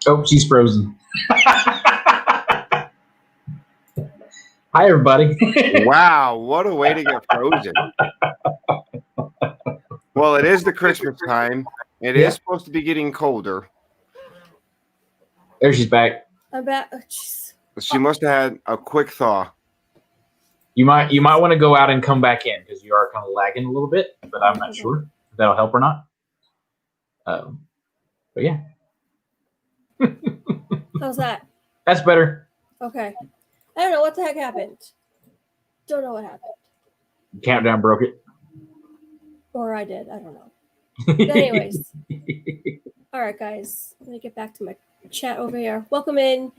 Oh, she's frozen. Hi, everybody. Wow, what a way to get frozen. Well, it is the Christmas time. It is supposed to be getting colder. There she's back. I'm back. Oh, jeez. She must have had a quick thaw. You might want to go out and come back in because you are kind of lagging a little bit, but I'm not sure if that'll help or not. But yeah. How's that? That's better. Okay. I don't know what the heck happened. Don't know what happened. Countdown broke it. Or I did. I don't know. But anyways. All right, guys. Let me get back to my chat over here. Welcome in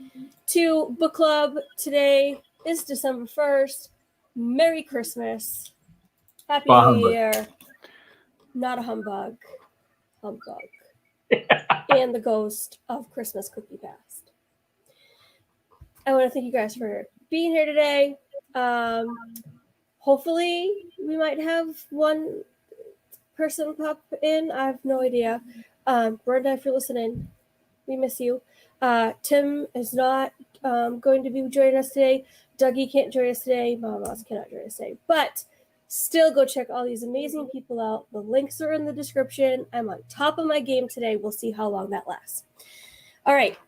to book club. Today is December 1st. Merry Christmas. Happy New Year. Not a humbug. Humbug. And the ghost of Christmas Cookie Past. I want to thank you guys for being here today. Hopefully we might have one person pop in. I have no idea. Brenda, if you're listening, we miss you. Tim is not going to be joining us today. Dougie can't join us today. Mama's cannot join us today. But still go check all these amazing people out. The links are in the description. I'm on top of my game today. We'll see how long that lasts. All right.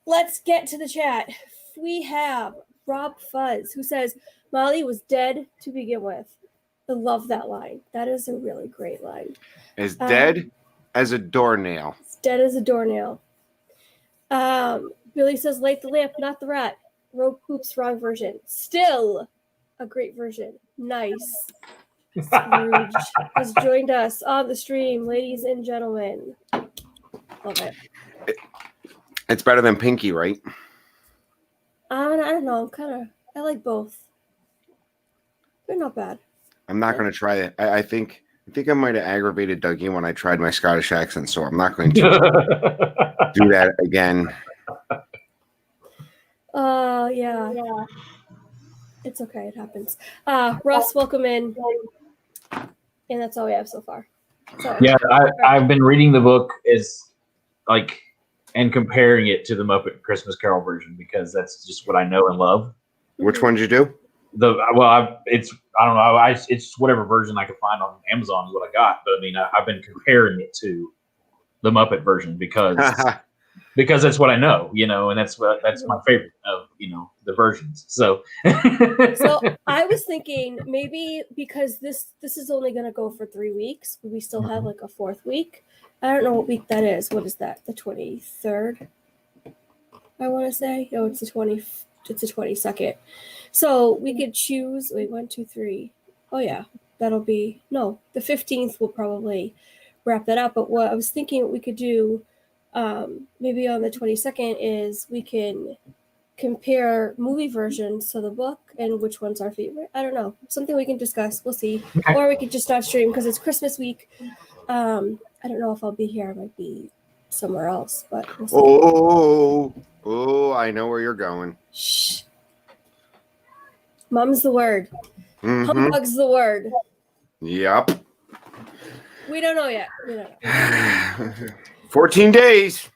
Let's get to the chat. We have Rob Fuzz, who says, Molly was dead to begin with. I love that line. That is a really great line. As dead as a doornail. It's dead as a doornail. Billy says, light the lamp, not the rat. Rogue Poops, wrong version. Still a great version. Nice. Scrooge has joined us on the stream, ladies and gentlemen. Love it. It's better than Pinky, right? I don't know. I like both. They're not bad. I'm not going to try it. I think I might have aggravated Dougie when I tried my Scottish accent, so I'm not going to do that again. Yeah. It's okay. It happens. Russ, welcome in. And that's all we have so far. So, yeah, I've been reading the book and comparing it to the Muppet Christmas Carol version because that's just what I know and love. Which one did you do? It's whatever version I could find on Amazon is what I got. But I mean, I've been comparing it to the Muppet version because that's what I know, and that's my favorite of the versions. So I was thinking maybe because this is only going to go for 3 weeks, we still have like a 4th week. I don't know what week that is. What is that? The 23rd? I want to say. No, it's the 22nd. So we could choose. Wait, 1, 2, 3. Oh yeah, that'll be the 15th. Will probably wrap that up. But what I was thinking, what we could do, maybe on the 22nd, is we can compare movie versions to the book and which one's our favorite. I don't know. Something we can discuss. We'll see. Okay. Or we could just not stream because it's Christmas week. I don't know if I'll be here. I might be somewhere else. But we'll see. Oh, I know where you're going. Shh. Mum's the word. Mm-hmm. Humbug's the word. Yep. We don't know yet. 14 days.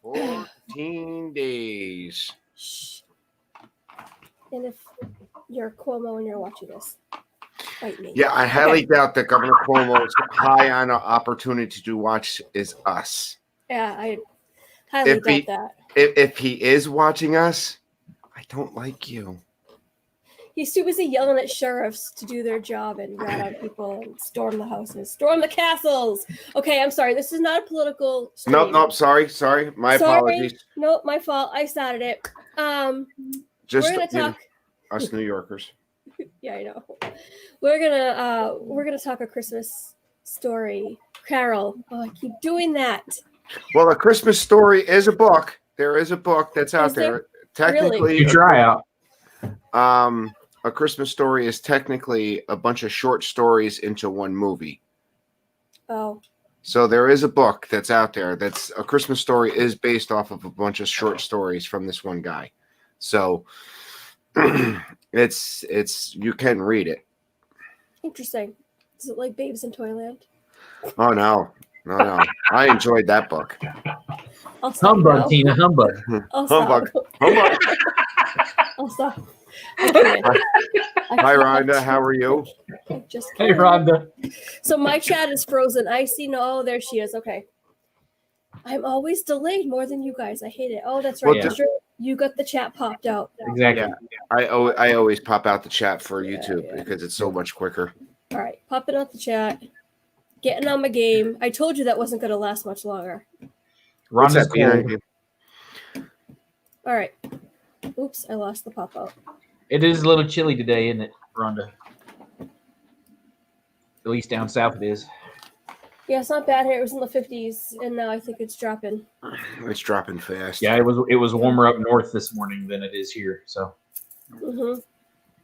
14 days. Shh. And if you're Cuomo and you're watching this, fight me. Yeah, I highly doubt that Governor Cuomo is high on an opportunity to watch Is Us. Yeah, I highly doubt that. If he is watching us, I don't like you. He's too busy yelling at sheriffs to do their job and rat on people and storm the houses, storm the castles. Okay, I'm sorry. This is not a political stream. Nope. Sorry. My apologies. Nope, my fault. I started it. Just we're gonna talk. Us New Yorkers. Yeah, I know. We're gonna talk a Christmas story. Carol. Oh, I keep doing that. Well, A Christmas Story is a book. There is a book that's out there. Technically, really? You try out. A Christmas Story is technically a bunch of short stories into one movie. Oh. So there is a book that's out there. That's A Christmas Story is based off of a bunch of short stories from this one guy. So it's you can read it. Interesting. Is it like Babes in Toyland? Oh no. I enjoyed that book. I'll stop Humbug, now. Tina, humbug. I'll stop. Humbug. Humbug. I'll stop. I can't. Hi, Rhonda. How are you? I just Hey, can't. Rhonda. So my chat is frozen. I see no. Oh, there she is. Okay. I'm always delayed more than you guys. I hate it. Oh, that's right. Well, Because you got the chat popped out. Exactly. I always pop out the chat for YouTube because it's so much quicker. All right. Popping out the chat. Getting on my game. I told you that wasn't going to last much longer. What's Rhonda's that, Peter? cold. All right. Oops. I lost the pop out. It is a little chilly today, isn't it, Rhonda? At least down south it is. Yeah, it's not bad here. It was in the 50s, and now I think it's dropping. It's dropping fast. Yeah, it was warmer up north this morning than it is here. So Mm-hmm.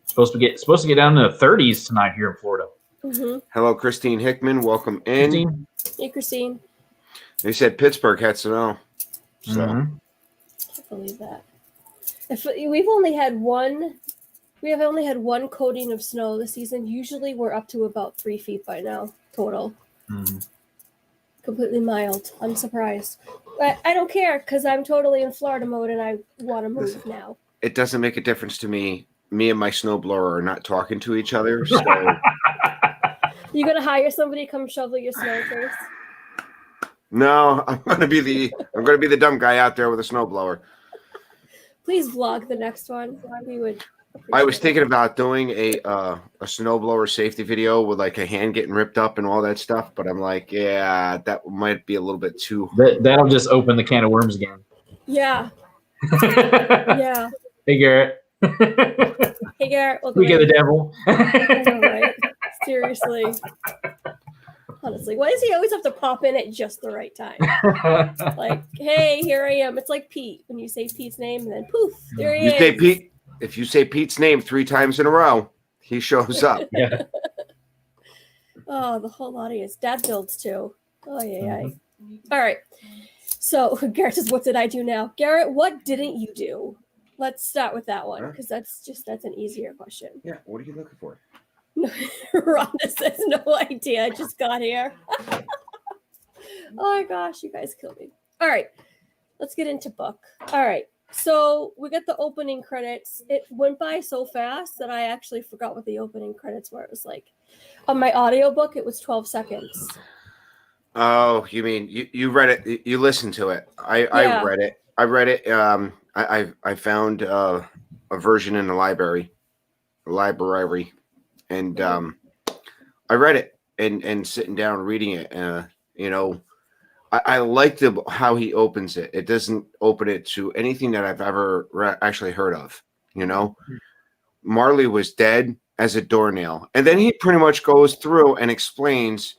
supposed to get down to the 30s tonight here in Florida. Mm-hmm. Hello, Christine Hickman. Welcome in. Christine? Hey, Christine. They said Pittsburgh had snow. So Mhm. Can't believe that. We have only had one coating of snow this season. Usually we're up to about 3 feet by now total. Mhm. Completely mild. I'm surprised. But I don't care because I'm totally in Florida mode and I want to move now. it doesn't make a difference to me. Me and my snowblower are not talking to each other. So You gonna hire somebody to come shovel your snow first? no, I'm gonna be the dumb guy out there with a snowblower. Please vlog the next one. We would. I was appreciate it. thinking about doing a snowblower safety video with like a hand getting ripped up and all that stuff, but I'm like, yeah, that might be a little bit too. That'll just open the can of worms again. Yeah. Yeah. Yeah. Hey, Garrett. Hey, Garrett. Welcome We get the in. devil. I know, right? Seriously. Honestly, why does he always have to pop in at just the right time? Like, hey, here I am. It's like Pete when you say Pete's name and then poof, there he You is. say Pete. If you say Pete's name 3 times in a row, he shows up. Yeah. Oh, the whole audience. Dad builds too. Oh, yeah. All right. So Garrett says, what did I do now? Garrett, what didn't you do? Let's start with that one because that's an easier question. Yeah. What are you looking for? Rhonda says, no idea. I just got here. Oh my gosh, you guys killed me. All right. Let's get into book. All right. So we got the opening credits. It went by so fast that I actually forgot what the opening credits were. It was like on my audiobook, it was 12 seconds. Oh, you mean you read it? You listened to it? I read it. I read it. I found a version in the library, and I read it and sitting down reading it. I like how he opens it. It doesn't open it to anything that I've ever actually heard of. Marley was dead as a doornail, and then he pretty much goes through and explains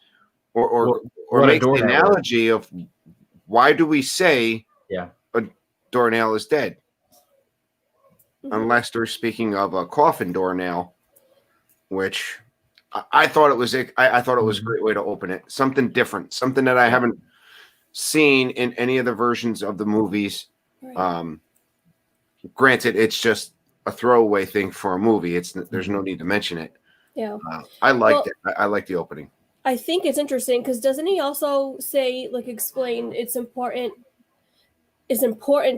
or makes the analogy of why do we say a doornail is dead, unless they're speaking of a coffin doornail, which I thought it was. I thought it was a great way to open it. Something different, something that I haven't seen in any of the versions of the movies. Right. Granted, it's just a throwaway thing for a movie. There's no need to mention it. Yeah, I liked it. I like the opening. I think it's interesting because doesn't he also say, like, explain it's important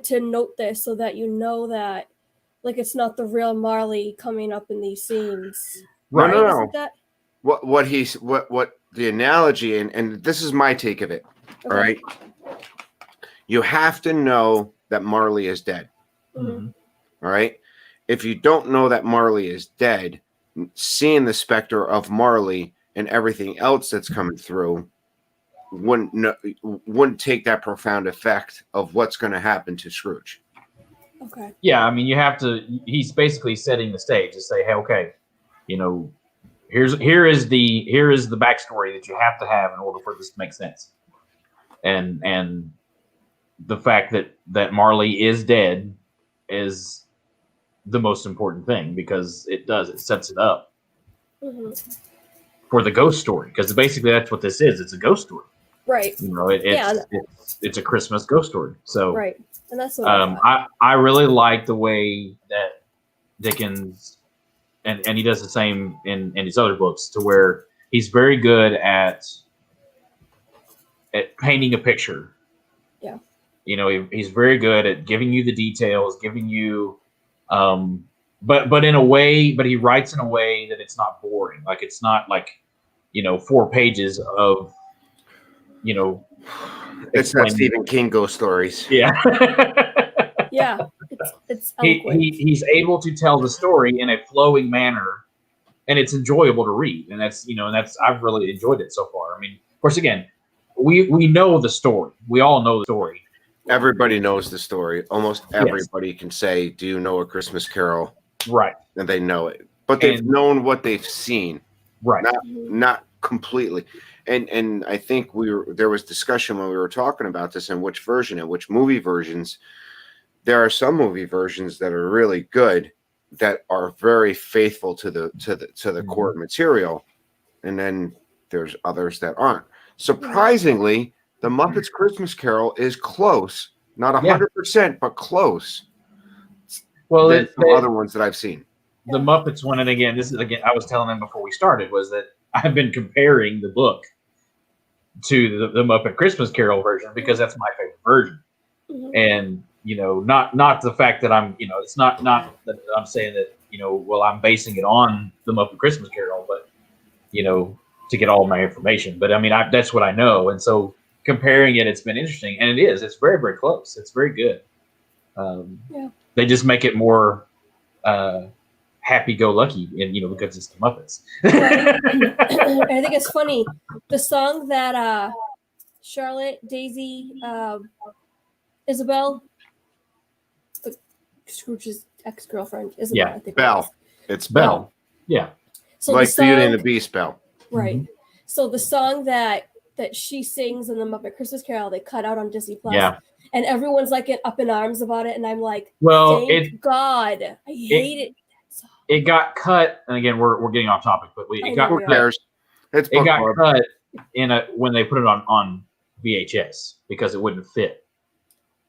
to note this so that you know that, like, it's not the real Marley coming up in these scenes. Right? No. What the analogy and this is my take of it. Okay. All right. You have to know that Marley is dead. Mm-hmm. All right. If you don't know that Marley is dead, seeing the specter of Marley and everything else that's coming through wouldn't take that profound effect of what's going to happen to Scrooge. Okay. Yeah, I mean, you have to. He's basically setting the stage to say, "Hey, okay, here is the backstory that you have to have in order for this to make sense." And the fact that Marley is dead is the most important thing because it sets it up for the ghost story, because basically that's what this is. It's a ghost story, right? It's a Christmas ghost story. So right, and that's what I really like the way that Dickens and he does the same in his other books, to where he's very good at painting a picture. Yeah. You know, he's very good at giving you the details, giving you, but in a way, but he writes in a way that it's not boring. Like it's not like, 4 pages of, It's not explaining. Stephen King ghost stories. Yeah. Yeah, it's eloquent. He's able to tell the story in a flowing manner, and it's enjoyable to read. And that's I've really enjoyed it so far. I mean, of course, again, we know the story. We all know the story. Everybody knows the story. Almost everybody can say, "Do you know A Christmas Carol?" Right. And they know it, but they've known what they've seen, right? Not completely. And I think there was discussion when we were talking about this and which version and which movie versions. There are some movie versions that are really good, that are very faithful to the core material, and then there's others that aren't. Surprisingly, The Muppets Christmas Carol is close, not 100%, but close. Well, than some other ones that I've seen. The Muppets one, and again, I was telling them before we started, was that I've been comparing the book to the Muppet Christmas Carol version because that's my favorite version. And not the fact that I'm, it's not that I'm saying that, well, I'm basing it on the Muppet Christmas Carol, but to get all my information. But I mean, that's what I know, and so comparing it's been interesting, and it's very, very close. It's very good. They just make it more happy-go-lucky, and because it's the Muppets. I think it's funny, the song that Charlotte, Daisy, Isabel, Scrooge's ex-girlfriend, Isabel, I think. Belle. It's Belle. Yeah. So like Beauty and the Beast, Belle. Right. Mm-hmm. So the song that she sings in the Muppet Christmas Carol, they cut out on Disney Plus. Yeah. And everyone's like up in arms about it, and I'm like, well, thank God, I hated that song. It got cut, and again, we're getting off topic, but it got cut. It got cut when they put it on VHS because it wouldn't fit.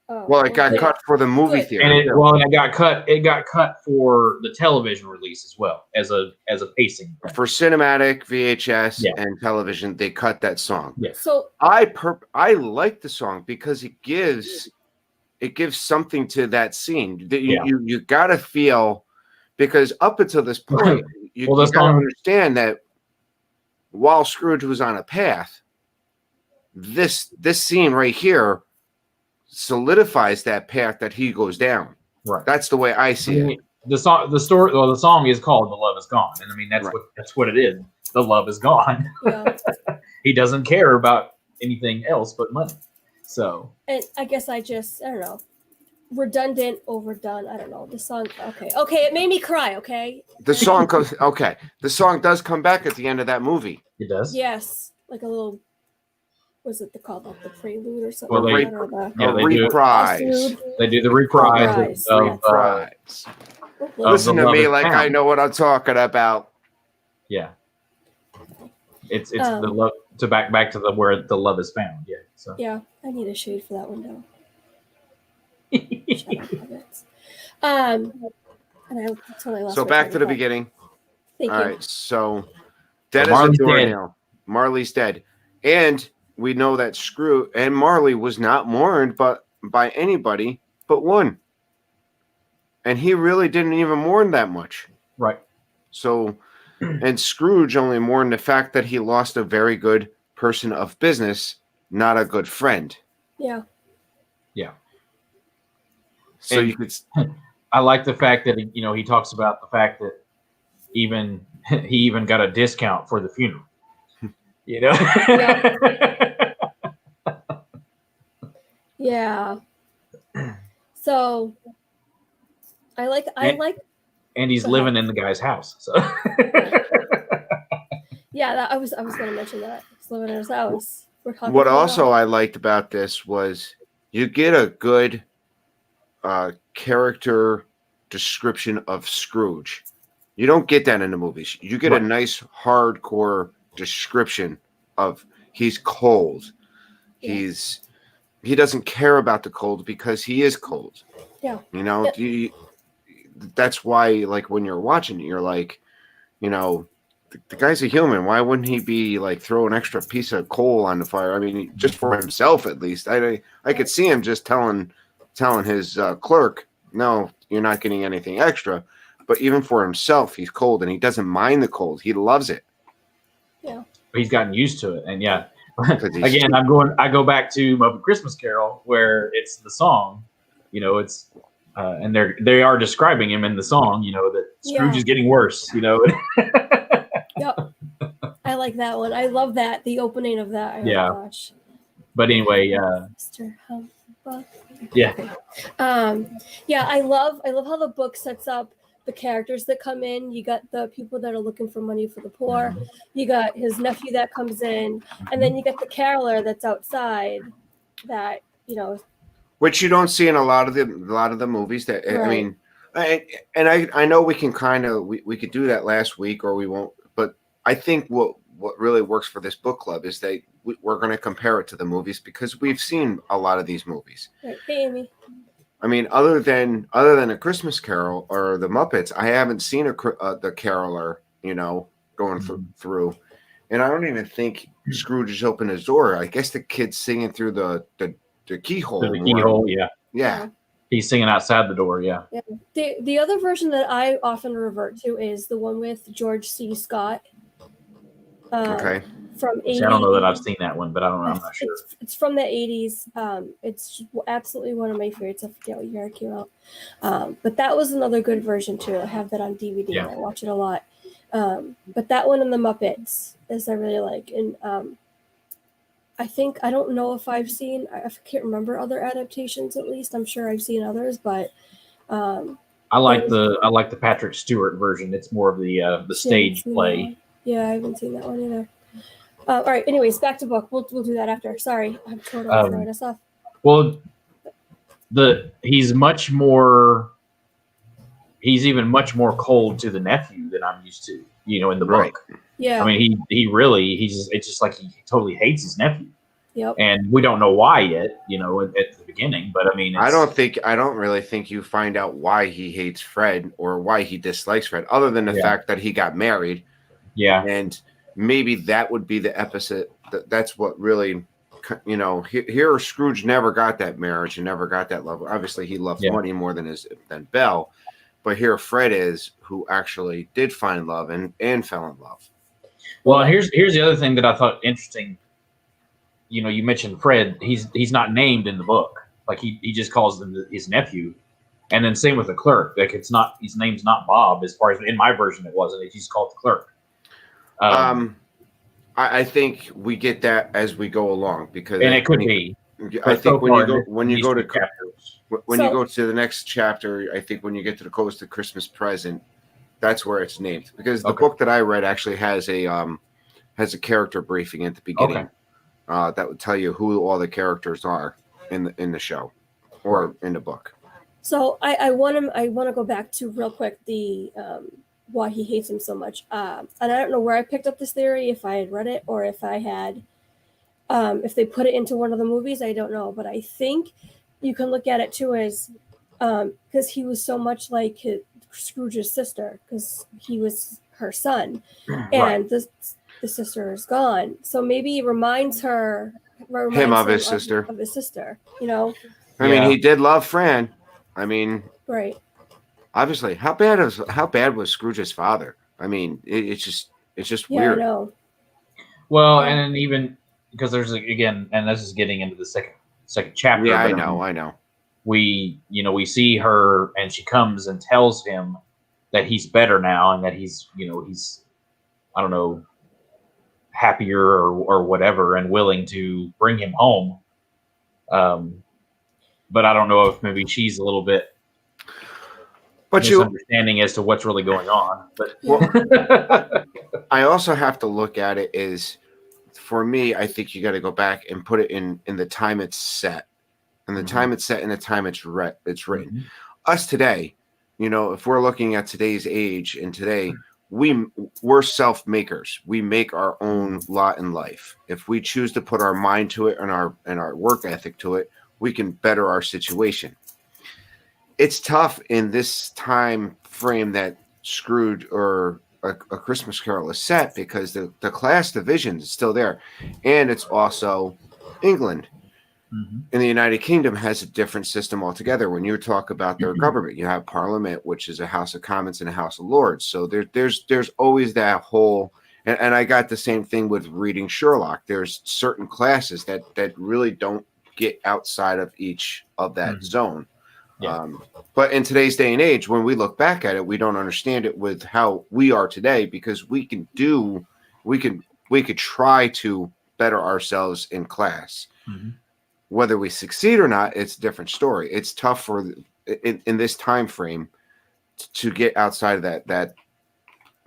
Oh, well, it got cut for the movie theater, and it got cut. It got cut for the television release as well as a pacing for cinematic VHS and television. They cut that song. Yeah. So I like the song because it gives something to that scene that you got to feel, because up until this point you got to understand that while Scrooge was on a path, this scene right here solidifies that path that he goes down. Right. That's the way I see it. The song is called "The Love Is Gone," and I mean that's what it is. The love is gone. Yeah. He doesn't care about anything else but money. So. And I guess I don't know. Redundant, overdone. I don't know. The song. Okay. It made me cry. Okay. The song goes. Okay. The song does come back at the end of that movie. It does. Yes, like a little. Was it called like the prelude or something? Well, they reprise. They do the reprise. Listen to me like I know what I'm talking about. Yeah. It's the love to back to where the love is found. Yeah. So. Yeah, I need a shade for that one now. And I totally lost. So back to the beginning. Thank you. All right. So dead as a doornail. Marley's dead, and we know that Scrooge and Marley was not mourned by anybody but one. And he really didn't even mourn that much. Right. So, and Scrooge only mourned the fact that he lost a very good person of business, not a good friend. Yeah. Yeah. So you could. I like the fact that he talks about the fact that he even got a discount for the funeral. Yeah. Yeah. So I like and he's living in the guy's house. So yeah, I was going to mention that. He's living in his house. What also I liked about this was you get a good character description of Scrooge. You don't get that in the movies. You get a nice hardcore description of he's cold. Yeah. He doesn't care about the cold because he is cold. Yeah. That's why, like, when you're watching it, you're like, the guy's a human. Why wouldn't he be like throw an extra piece of coal on the fire? I mean, just for himself at least. I could see him just telling his clerk, no, you're not getting anything extra. But even for himself, he's cold, and he doesn't mind the cold. He loves it. Yeah, he's gotten used to it, and yeah. 'Cause he's- Again, I go back to Muppet Christmas Carol, where it's the song, it's and they are describing him in the song, that Scrooge is getting worse, Yep. I like that one. I love that, the opening of that. Yeah. Oh, gosh. But anyway, Mr. Humbug. yeah, Yeah, I love how the book sets up the characters that come in. You got the people that are looking for money for the poor. You got his nephew that comes in, and then you got the caroler that's outside. That which you don't see in a lot of the movies. That Right. I mean, I know we can kind of we could do that last week, or we won't. But I think what really works for this book club is that we're going to compare it to the movies because we've seen a lot of these movies. right. Hey, Amy. I mean, other than A Christmas Carol or the Muppets, I haven't seen the caroler, going through, and I don't even think Scrooge has opened his door. I guess the kid's singing through the keyhole. the keyhole, Yeah. he's singing outside the door, yeah. The other version that I often revert to is the one with George C. Scott. Okay. From 80. See, I don't know that I've seen that one, but I'm not sure. It's from the 80s. It's absolutely one of my favorites. I forget what year it came out. But that was another good version too. I have that on DVD and I watch it a lot. But that one and the Muppets is I really like. And I don't know if I've seen, I can't remember other adaptations at least. I'm sure I've seen others, but I like the Patrick Stewart version. It's more of the stage play. Yeah, I haven't seen that one either. All right. Anyways, back to book. We'll do that after. Sorry, I'm totally throwing us off. Well, he's even much more cold to the nephew than I'm used to. In the book. Yeah. I mean, it's just like he totally hates his nephew. Yep. And we don't know why yet. At the beginning, but I mean, I don't really think you find out why he hates Fred or why he dislikes Fred, other than the fact that he got married. Yeah. And maybe that would be the opposite. That's what really, here Scrooge never got that marriage and never got that love. Obviously, he loved money more than Belle, but here Fred is who actually did find love and fell in love. Well, here's the other thing that I thought interesting. You mentioned Fred. He's not named in the book. Like he just calls him his nephew, and then same with the clerk. Like his name's not Bob. As far as in my version, it wasn't. He's called the clerk. I think we get that as we go along because it could be. I think when you go to the next chapter, I think when you get to the Coast of Christmas Present, that's where it's named because the book that I read actually has a character briefing at the beginning that would tell you who all the characters are in the show or in the book. So I want to go back to real quick the why he hates him so much. And I don't know where I picked up this theory, if I had read it or if I had, if they put it into one of the movies, I don't know. But I think you can look at it too as because he was so much like Scrooge's sister because he was her son. And the sister is gone. So maybe it reminds him of his sister. I mean, he did love Fran. I mean, right. Obviously, how bad was Scrooge's father? I mean, it's just weird. I know. Well, and then even because there's again, and this is getting into the second chapter. Yeah, I know. We see her, and she comes and tells him that he's better now, and that he's I don't know, happier or whatever, and willing to bring him home. But I don't know if maybe she's a little bit. But misunderstanding as to what's really going on. But I also have to look at it as, for me, I think you got to go back and put it in the time it's set, and the time it's set and the time it's written. Mm-hmm. Us today, if we're looking at today's age and today, we're self-makers. We make our own lot in life. If we choose to put our mind to it and our work ethic to it, we can better our situation. It's tough in this time frame that Scrooge or a Christmas Carol is set, because the class division is still there, and it's also England. Mm-hmm. In the United Kingdom has a different system altogether. When you talk about their government, you have Parliament, which is a House of Commons and a House of Lords. So there's always that whole, and I got the same thing with reading Sherlock. There's certain classes that really don't get outside of each of that zone. Yeah. But in today's day and age, when we look back at it, we don't understand it with how we are today, because we could try to better ourselves in class. Mm-hmm. Whether we succeed or not, it's a different story. It's tough in this time frame to get outside of that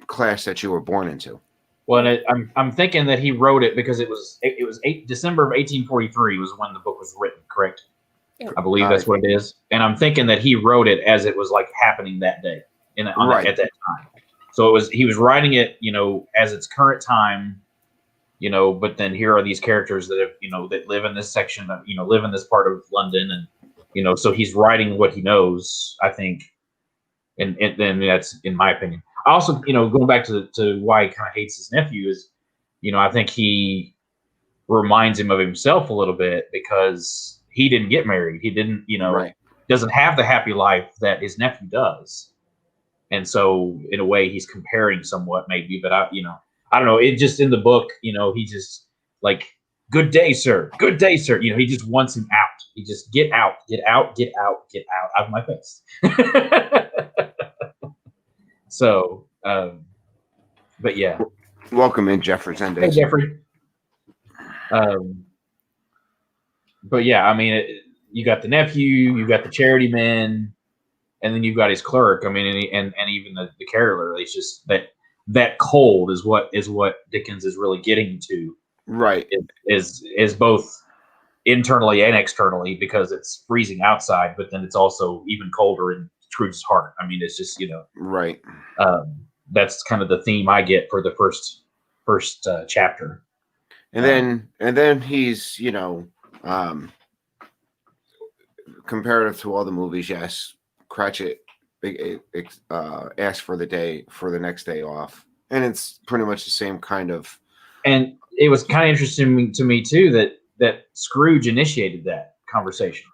class that you were born into. Well, and I'm thinking that he wrote it because it was December of 1843 was when the book was written, correct? Yeah. I believe that's what it is. And I'm thinking that he wrote it as it was like happening that day at that time. So he was writing it, as its current time, but then here are these characters that have, that live in this section of, live in this part of London. And, so he's writing what he knows, I think. And then that's in my opinion. Also, going back to why he kind of hates his nephew is, I think he reminds him of himself a little bit, because he didn't get married. He didn't, doesn't have the happy life that his nephew does. And so in a way he's comparing somewhat maybe, but I don't know. It just in the book, he just like, good day, sir. Good day, sir. He just wants him out. He just get out of my face. So, but yeah. Welcome in, Jeffrey. Hey, Jeffrey. But yeah, I mean, you got the nephew, you got the charity man, and then you've got his clerk. I mean, and even the caroler. It's just that cold is what Dickens is really getting to. Right. Is both internally and externally, because it's freezing outside, but then it's also even colder in Scrooge's heart. I mean, it's just right. That's kind of the theme I get for the first chapter. And then he's comparative to all the movies, yes, Cratchit asked for the next day off, and it's pretty much the same kind of. And it was kind of interesting to me too that Scrooge initiated that conversation.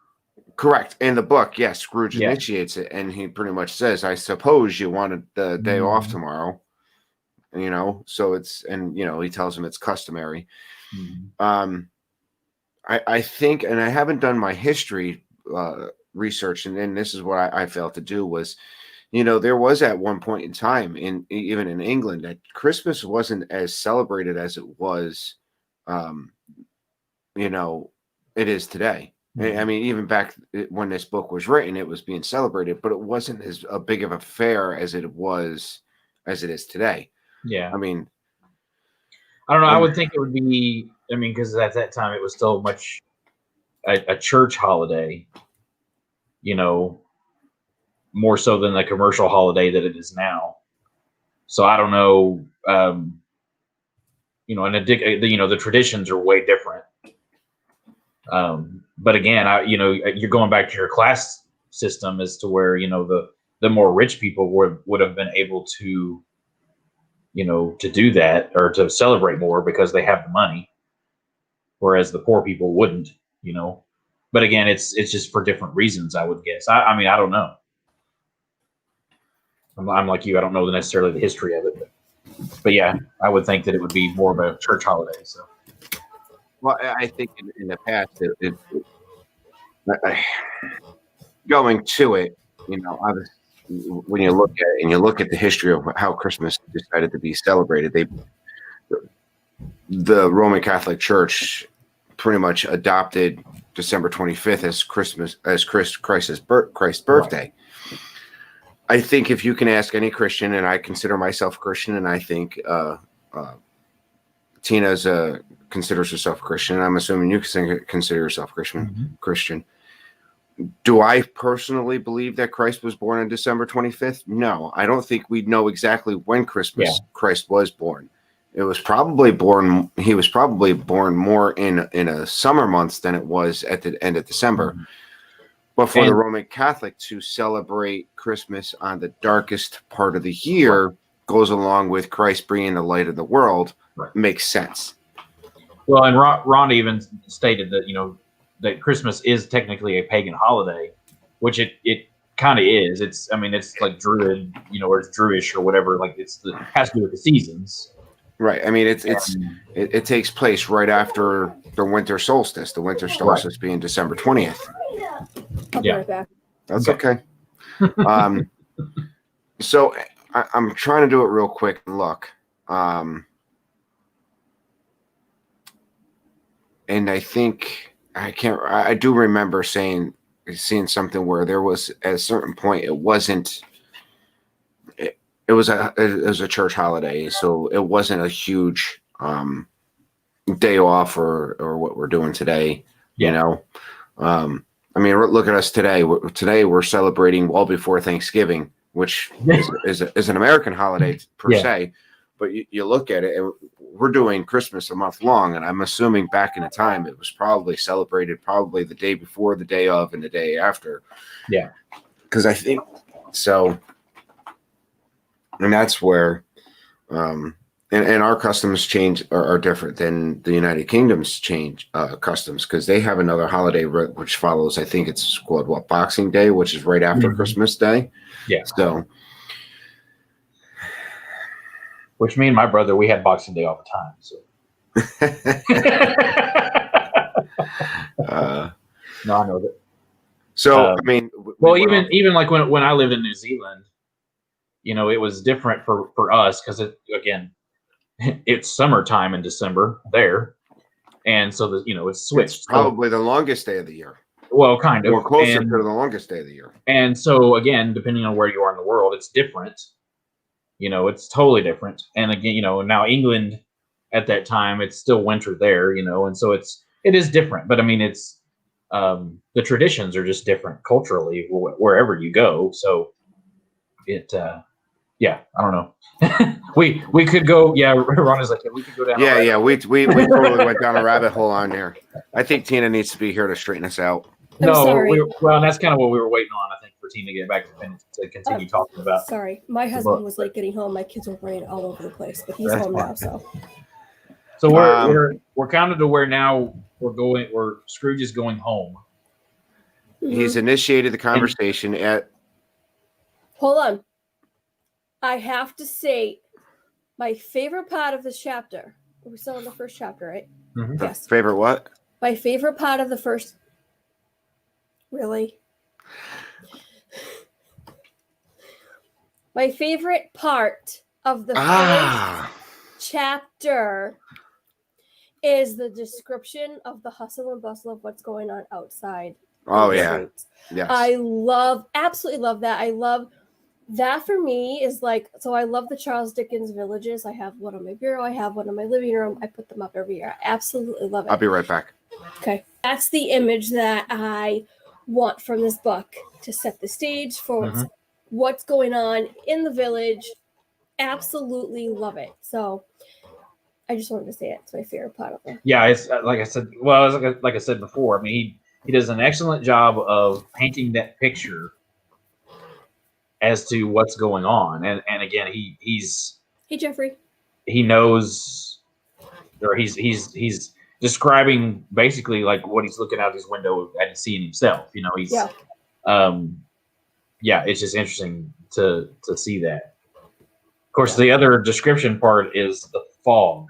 Correct. In the book, yes, Scrooge initiates it, and he pretty much says, "I suppose you wanted the day off tomorrow." So it's, and he tells him it's customary. Mm-hmm. I think, and I haven't done my history research, and then this is what I failed to do was, there was at one point in time even in England that Christmas wasn't as celebrated as it was, it is today. Mm-hmm. I mean, even back when this book was written, it was being celebrated, but it wasn't as a big of a fair as it is today. Yeah. I mean, I don't know. I would think it would be, because at that time it was still much a church holiday, more so than the commercial holiday that it is now. So I don't know, and the traditions are way different. But again, you're going back to your class system as to where, the more rich people would have been able to, to do that or to celebrate more because they have the money, whereas the poor people wouldn't, But again, it's just for different reasons, I would guess. I mean, I don't know. I'm like you. I don't know necessarily the history of it, but yeah, I would think that it would be more of a church holiday. So, well, I think in the past, going to it, when you look at it and you look at the history of how Christmas decided to be celebrated, the Roman Catholic Church pretty much adopted December 25th as Christmas, as Christ's birthday. Right. I think if you can ask any Christian, and I consider myself Christian, and I think Tina considers herself Christian, and I'm assuming you consider yourself Christian. Mm-hmm. Christian. Do I personally believe that Christ was born on December 25th? No, I don't think we know exactly when Christ was born. It was probably born. He was probably born more in a summer months than it was at the end of December. Mm-hmm. But for the Roman Catholic to celebrate Christmas on the darkest part of the year, goes along with Christ being the light of the world Right. makes sense. Well, and Ron even stated that that Christmas is technically a pagan holiday, which it kind of is. It's like Druid, or it's Druish or whatever. Like has to do with the seasons. Right. I mean, it takes place right after the winter solstice. The winter solstice being December 20th. I'll be right back. That's okay. So I'm trying to do it real quick and look. And I think I do remember seeing something where there was at a certain point it was a church holiday, so it wasn't a huge day off or what we're doing today. I mean, look at us today. Today we're celebrating well before Thanksgiving, which is an American holiday per se. But you look at it, we're doing Christmas a month long, and I'm assuming back in the time it was probably celebrated the day before, the day of, and the day after. Yeah. Because I think so. And that's where and our customs are different than the United Kingdom's customs, because they have another holiday which follows. I think it's called Boxing Day, which is right after Christmas Day. Yeah. So, which me and my brother, we had Boxing Day all the time. So. No, I know that. So I mean, even like when I lived in New Zealand, it was different for us because it's summertime in December there, and so it's switched. It's probably the longest day of the year. Well, kind of. Or closer to the longest day of the year. And so again, depending on where you are in the world, it's different. It's totally different. And again, now England at that time, it's still winter there, and so it is different. But I mean, it's the traditions are just different culturally wherever you go. So I don't know. we could go. Yeah, Ron is like, we could go down. Yeah. We totally went down a rabbit hole on there. I think Tina needs to be here to straighten us out. Well, that's kind of what we were waiting on. I think for Tina to get back to continue talking about. Sorry, my husband was late getting home. My kids were running all over the place, but he's home now. So we're kind of to where now we're going. Where Scrooge is going home. He's initiated the conversation Hold on. I have to say, my favorite part of this chapter. We're still in the first chapter, right? Mm-hmm. Yes. Favorite what? My favorite part of the first. Really? My favorite part of the first chapter is the description of the hustle and bustle of what's going on outside. Oh, yeah. Yes. I absolutely love that. I love that. For me is like, so I love the Charles Dickens villages. I have one on my bureau. I have one in my living room. I put them up every year. I absolutely love it. I'll be right back. Okay. That's the image that I want from this book to set the stage for what's going on in the village. Absolutely love it. So I just wanted to say it's my favorite part of it. Yeah, it's like I said. Well, like I said before. I mean, he does an excellent job of painting that picture as to what's going on, and again, he's hey Jeffrey. He knows, or he's describing basically like what he's looking out his window and seeing himself. He's it's just interesting to see that. Of course, the other description part is the fog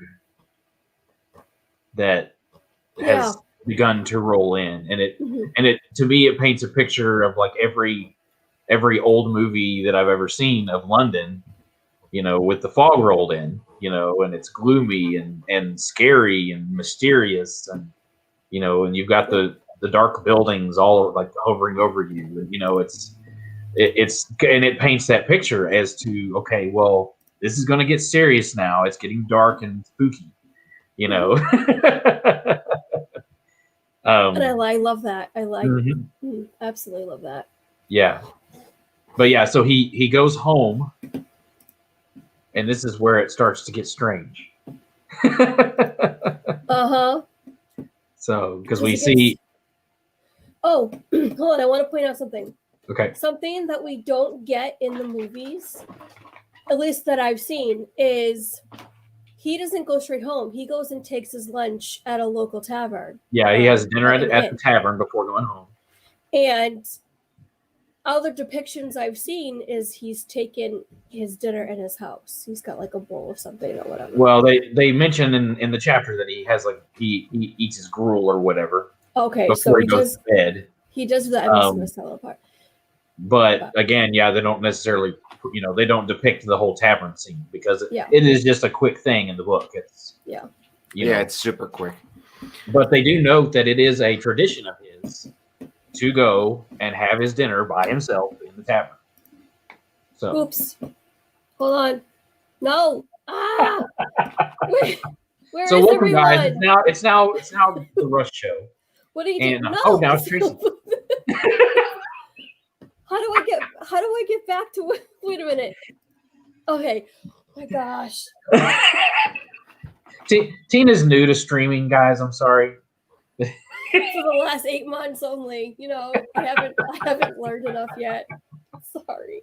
that has begun to roll in, and it to me it paints a picture of like every old movie that I've ever seen of London, with the fog rolled in, and it's gloomy and scary and mysterious, and and you've got the dark buildings all like hovering over you, and it paints that picture as to, okay, well, this is going to get serious now. It's getting dark and spooky, and I love that. I absolutely love that. Yeah. But yeah, so he goes home, and this is where it starts to get strange. So, because we see. Oh, hold on! I want to point out something. Okay. Something that we don't get in the movies. at least that I've seen, is he doesn't go straight home. He goes and takes his lunch at a local tavern. Yeah, he has dinner at the tavern before going home. And other depictions I've seen is he's taken his dinner in his house. He's got like a bowl of something or whatever. Well, they mention in the chapter that he has like he eats his gruel or whatever. Okay, before so he goes to bed. He does that. I'm missing this fellow part. But again, yeah, they don't necessarily, they don't depict the whole tavern scene because it is just a quick thing in the book. It's it's super quick. But they do note that it is a tradition of his to go and have his dinner by himself in the tavern. So, oops, hold on, no, where so is welcome, everyone? guys. It's now the Russ show. What are you doing? No. Oh, now it's Tracy. How do I get back to? Wait a minute. Okay. Oh my gosh. Tina's new to streaming, guys. I'm sorry. For the last 8 months only. I haven't learned enough yet. Sorry.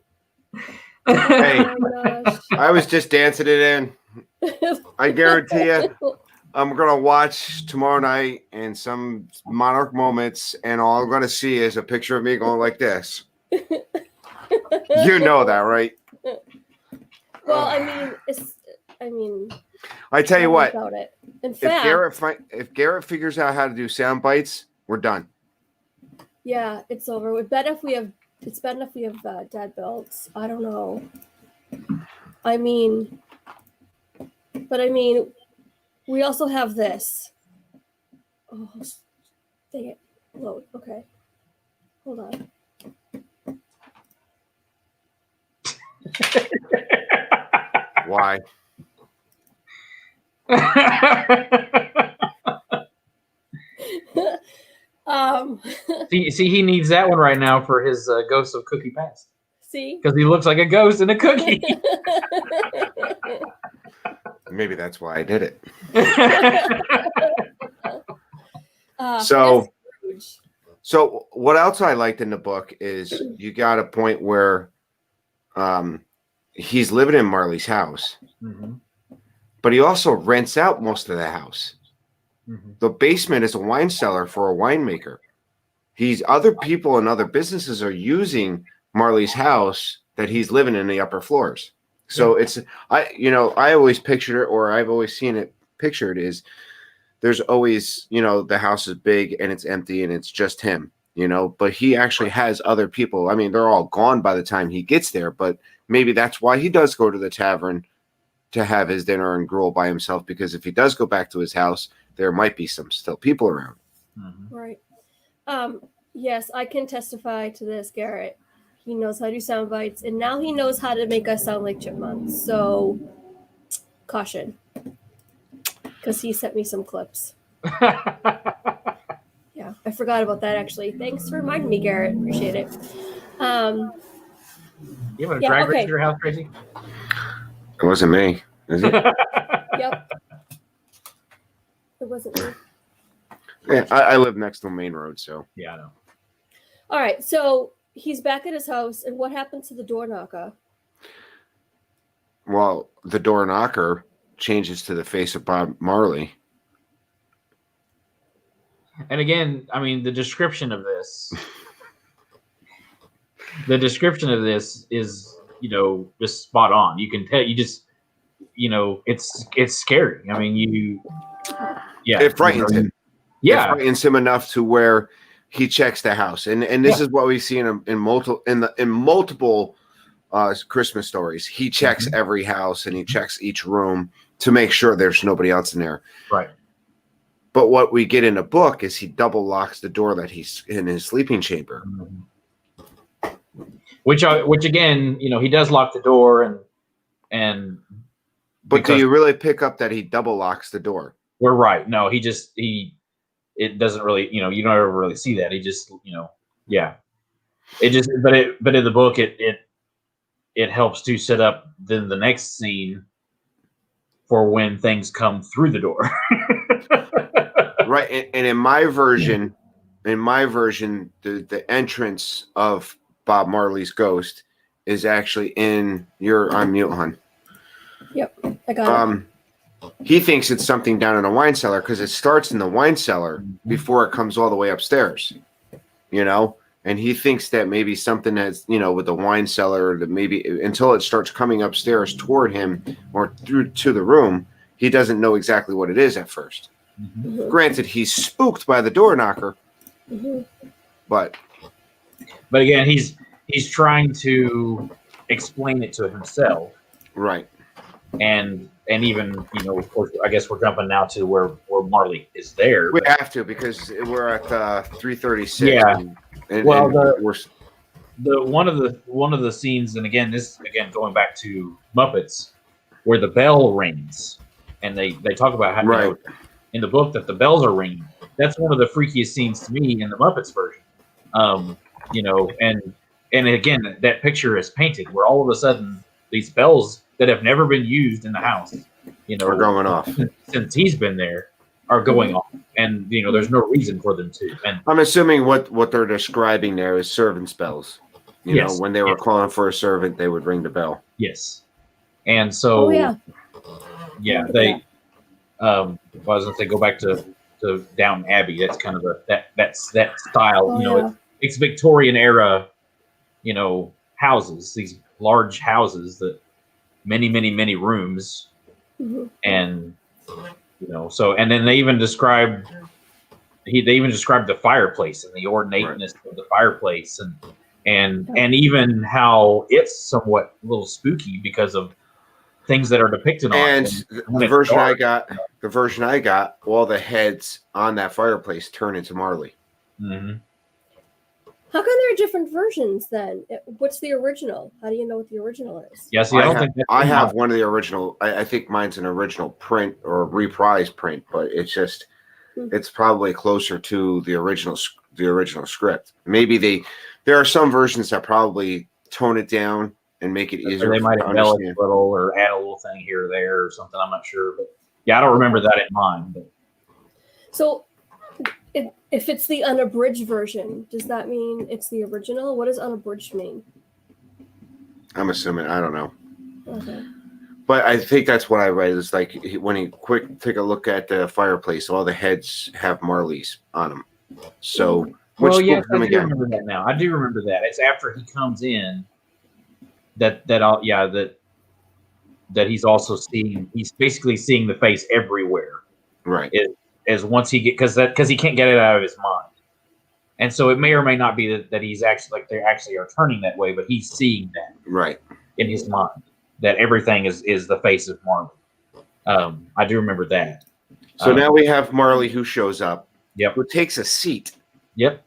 Hey, oh my gosh. I was just dancing it in. I guarantee you, I'm going to watch tomorrow night and some Monarch moments, and all I'm going to see is a picture of me going like this. You know that, right? Well, I tell you what. About it. In fact, if Garrett figures out how to do sound bites, we're done. Yeah, it's over. It's better if we have dad belts. I don't know. We also have this. Oh, dang it. Load. Okay. Hold on. Why? See, he needs that one right now for his Ghost of Cookie Past. See? Because he looks like a ghost in a cookie. Maybe that's why I did it. So what else I liked in the book is you got a point where he's living in Marley's house, but he also rents out most of the house. The basement is a wine cellar for a winemaker. Other people and other businesses are using Marley's house that he's living in the upper floors. So I always pictured it, or I've always seen it pictured is there's always, the house is big and it's empty and it's just him, but he actually has other people. I mean, they're all gone by the time he gets there, but maybe that's why he does go to the tavern to have his dinner and gruel by himself, because if he does go back to his house, there might be some still people around. Right. Yes, I can testify to this, Garrett. He knows how to do sound bites, and now he knows how to make us sound like chipmunks. So, caution. Because he sent me some clips. Yeah, I forgot about that, actually. Thanks for reminding me, Garrett. Appreciate it. You have a drag race to your house, Tracy? It wasn't me, is it? Yep. It wasn't me. Yeah, I live next to the main road, so. Yeah, I know. All right, so he's back at his house, and what happened to the door knocker? Well, the door knocker changes to the face of Bob Marley. And again, the description of this, is, just spot on. You can tell, it's scary. It frightens him. Yeah. It frightens him enough to where he checks the house. And this is what we see in multiple Christmas stories. He checks every house and he checks each room to make sure there's nobody else in there. Right. But what we get in the book is he double locks the door that he's in his sleeping chamber. Which again, he does lock the door and. But do you really pick up that he double locks the door? We're right. No, it doesn't really, you don't ever really see that. He just, yeah. It just, but in the book, it helps to set up then the next scene for when things come through the door. Right. And in my version, the entrance of Bob Marley's ghost is actually on mute, hon. Yep, I got it. He thinks it's something down in a wine cellar because it starts in the wine cellar before it comes all the way upstairs, you know? And he thinks that maybe something that's, you know, with the wine cellar, that maybe until it starts coming upstairs toward him or through to the room, he doesn't know exactly what it is at first. Mm-hmm. Granted, he's spooked by the door knocker, but again, he's trying to explain it to himself. Right. And even, you know, of course, I guess we're jumping now to where Marley is there. We have to because we're at 3:36. Yeah. And Well, one of the scenes, and again, going back to Muppets, where the bell rings, and they talk about how, you know, in the book that the bells are ringing. That's one of the freakiest scenes to me in the Muppets version. You know, and again, that picture is painted where all of a sudden these bells that have never been used in the house, you know, are going off since he's been there, are going off, and you know, there's no reason for them to. And I'm assuming what they're describing there is servants' bells. You know, when they were calling for a servant, they would ring the bell. Yes, and so they. I was gonna say go back to Downton Abbey. That's kind of that style. You know, it's Victorian era. You know, houses, these large houses that many rooms, and you know, so and then they even described the fireplace and the ornateness of the fireplace, and even how it's somewhat a little spooky because of things that are depicted on it. And the version I got, all the heads on that fireplace turn into Marley. Mm-hmm. How come there are different versions then? What's the original? How do you know what the original is? Yeah, see, I have one of the original. I think mine's an original print or a reprise print, but it's just it's probably closer to the original script. Maybe there are some versions that probably tone it down and make it easier. Or they might embellish a little or add a little thing here or there or something. I'm not sure, but yeah, I don't remember that in mine. But. So, if it's the unabridged version, does that mean it's the original? What does unabridged mean? I'm assuming. I don't know. Okay. But I think that's what I read. It's like when he take a look at the fireplace, all the heads have Marleys on them. So, I do remember that now. I do remember that. It's after he comes in that he's also seeing. He's basically seeing the face everywhere. Right. As once he because he can't get it out of his mind, and so it may or may not be that he's actually they actually are turning that way, but he's seeing that in his mind that everything is the face of Marley. I do remember that. So now we have Marley who shows up. Yep. Who takes a seat. Yep.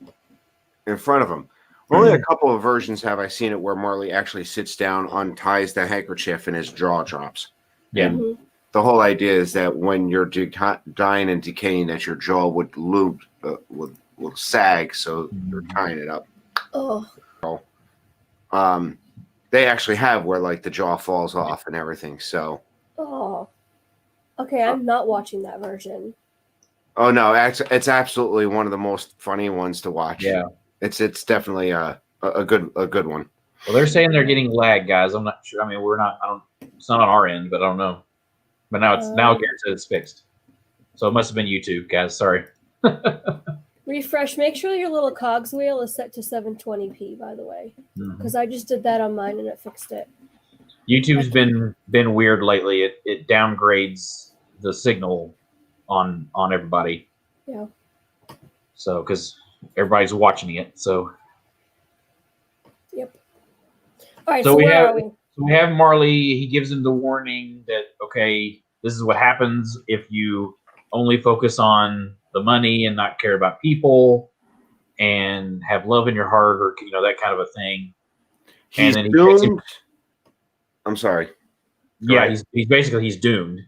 In front of him. Only a couple of versions have I seen it where Marley actually sits down, unties the handkerchief, and his jaw drops. Yeah. And the whole idea is that when you're dying and decaying, that your jaw would will sag, so you're tying it up. Oh. They actually have where like the jaw falls off and everything. So. Oh. Okay, I'm not watching that version. Oh no, it's absolutely one of the most funny ones to watch. Yeah. It's definitely a good one. Well, they're saying they're getting lag, guys. I'm not sure. I mean, we're not. It's not on our end, but I don't know. But now guaranteed it's fixed. So it must have been YouTube, guys. Sorry. Refresh. Make sure your little cogs wheel is set to 720p. By the way, because I just did that on mine and it fixed it. YouTube's been weird lately. It downgrades the signal on everybody. Yeah. So because everybody's watching it, so. Yep. All right. So where are we? So we have Marley. He gives him the warning that, okay, this is what happens if you only focus on the money and not care about people and have love in your heart, or that kind of a thing. He's doomed. I'm sorry. Yeah, he's basically doomed.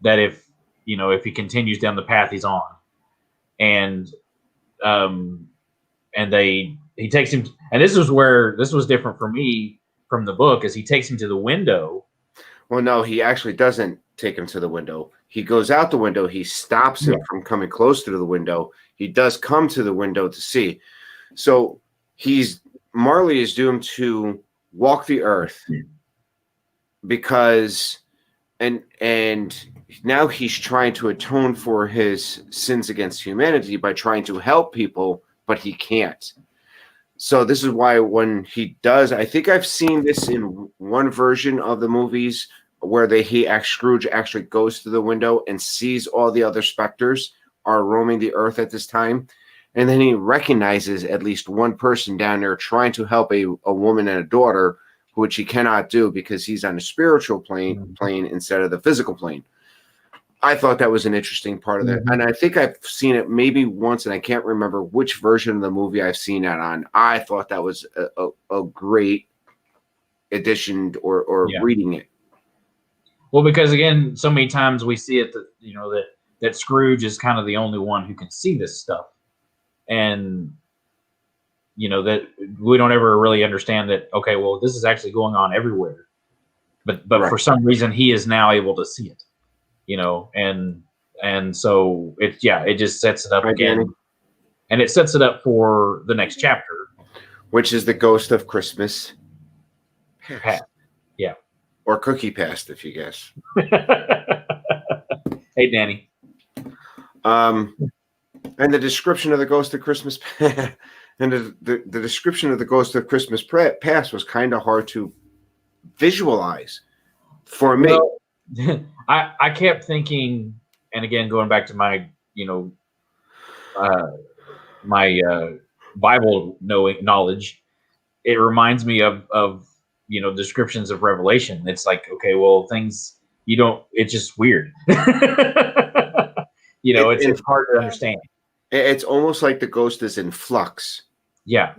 That if he continues down the path he's on, and he takes him, and this was different for me from the book, as he takes him to the window. Well, no, he actually doesn't take him to the window. He goes out the window. He stops him from coming close to the window. He does come to the window to see. So Marley is doomed to walk the earth because and now he's trying to atone for his sins against humanity by trying to help people, but he can't. So this is why when he does, I think I've seen this in one version of the movies where Scrooge actually goes to the window and sees all the other specters are roaming the earth at this time. And then he recognizes at least one person down there trying to help a woman and a daughter, which he cannot do because he's on a spiritual plane instead of the physical plane. I thought that was an interesting part of that. And I think I've seen it maybe once, and I can't remember which version of the movie I've seen that on. I thought that was a great addition or reading it. Well, because again, so many times we see it that, that Scrooge is kind of the only one who can see this stuff. And, that we don't ever really understand that, okay, well, this is actually going on everywhere. But right. For some reason, he is now able to see it, and so it just sets it up again. Danny. And it sets it up for the next chapter. Which is the Ghost of Christmas Past. Yeah. Or Cookie Past, if you guess. Hey, Danny. And the description of the Ghost of Christmas and the description of the Ghost of Christmas Past was kind of hard to visualize for me. Well, I kept thinking, and again, going back to my, Bible knowledge, it reminds me of descriptions of Revelation. It's like, okay, well, things it's just weird. It's hard to understand. It's almost like the ghost is in flux. Yeah.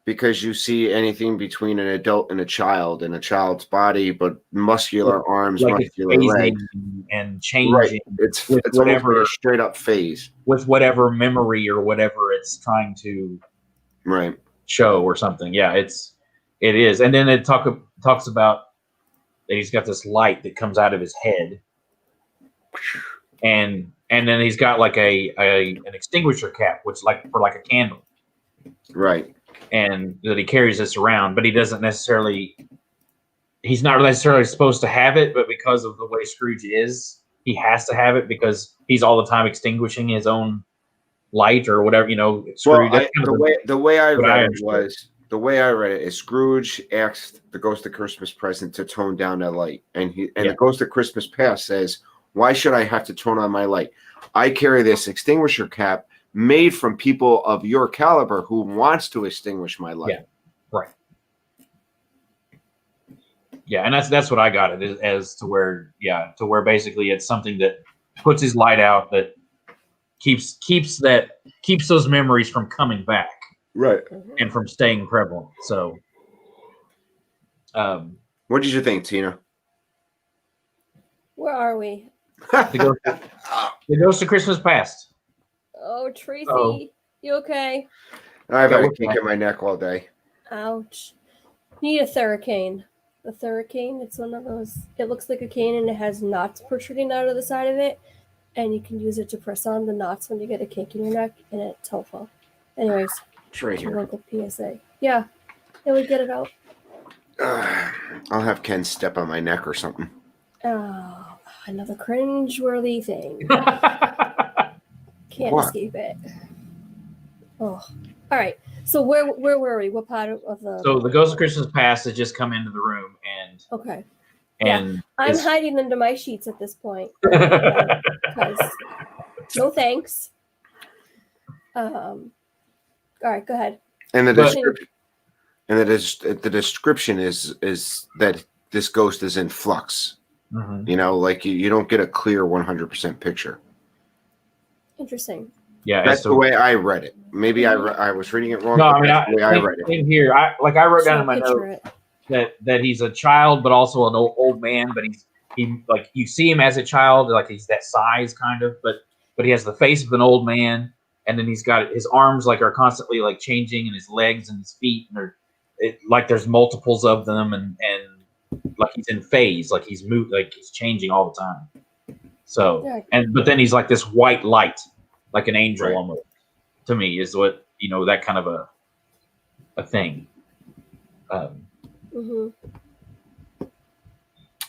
Because you see anything between an adult and a child in a child's body, but muscular arms, like muscular legs. And changing. Right. It's whatever a straight up phase. With whatever memory or whatever it's trying to show or something. Yeah, it is. And then it talks about that he's got this light that comes out of his head. And then he's got like an extinguisher cap, which for a candle. Right. And that he carries this around, but he's not necessarily supposed to have it, but because of the way Scrooge is, he has to have it because he's all the time extinguishing his own light or whatever, Scrooge. Well, the way I read it is Scrooge asked the Ghost of Christmas Present to tone down that light. And the Ghost of Christmas Past says, why should I have to turn on my light? I carry this extinguisher cap made from people of your caliber who wants to extinguish my light. Yeah, right. Yeah, and that's what I got it as to where basically it's something that puts his light out that keeps those memories from coming back, right, and from staying prevalent. So, what did you think, Tina? Where are we? The Ghost of Christmas Past. Oh, Tracy, you okay? I've had a kink in my neck all day. Ouch. You need a Theracane. The Theracane, it's one of those. It looks like a cane and it has knots protruding out of the side of it, and you can use it to press on the knots when you get a kink in your neck, and it's helpful. Anyways, it's right here. Local PSA. Yeah, it would get it out. I'll have Ken step on my neck or something. Oh, another cringe-worthy thing. Can't escape it. Oh, all right. So where were we? What part of the? So the Ghost of Christmas Past has just come into the room and. Okay. And I'm hiding under my sheets at this point. Because no thanks. All right, go ahead. And the description is that this ghost is in flux. Mm-hmm. You don't get a clear 100% picture. Interesting. Yeah, that's the way I read it. Maybe I was reading it wrong. No, I mean, I read it. In here, I wrote down in my note that he's a child, but also an old man. But he you see him as a child, like he's that size kind of, but he has the face of an old man, and then he's got his arms are constantly changing, and his legs and his feet, and there's multiples of them, and he's in phase, he's he's changing all the time. So but then he's like this white light, like an angel almost. To me, is what that kind of a thing. Mm-hmm.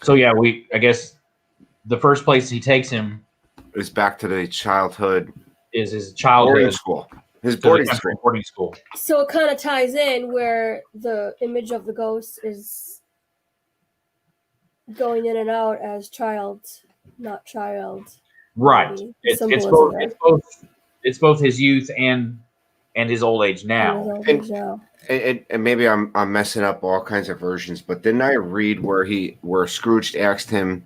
So yeah, I guess the first place he takes him Is back to the childhood is his boarding childhood school. His to the boarding country school. boarding school. So it kind of ties in where the image of the ghost is going in and out as child, not child. Right. Maybe. The It's symbolism both there. it's both his youth and his old age now. And maybe I'm messing up all kinds of versions, but didn't I read where Scrooge asked him,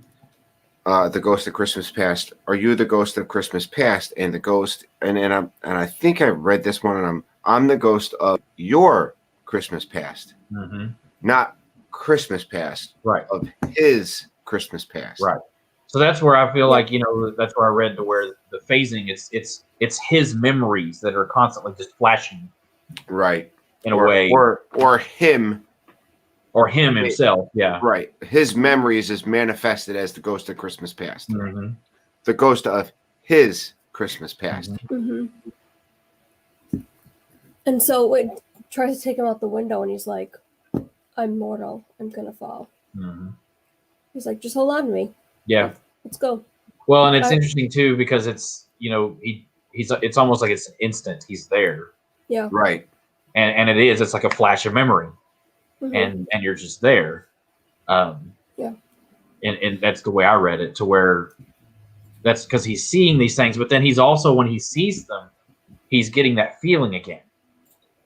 the ghost of Christmas past, are you the ghost of Christmas past? And the ghost, and I think I read this one, and I'm the ghost of your Christmas past, not Christmas past, right? Of his Christmas past, right? So that's where I feel like, you know, that's where I read to where the phasing, it's his memories that are constantly just flashing, right? In a way, or him. Or him himself, yeah. Right. His memories is manifested as the ghost of Christmas past. Mm-hmm. The ghost of his Christmas past. Mm-hmm. And so it tries to take him out the window, and he's like, I'm mortal. I'm going to fall. Mm-hmm. He's like, just hold on to me. Yeah. Let's go. Well, and it's interesting, too, because it's, you know, it's almost like it's instant. He's there. Yeah. Right. And it's like a flash of memory. And you're just there. Yeah. And that's the way I read it, to where that's because he's seeing these things, but then he's also, when he sees them, he's getting that feeling again.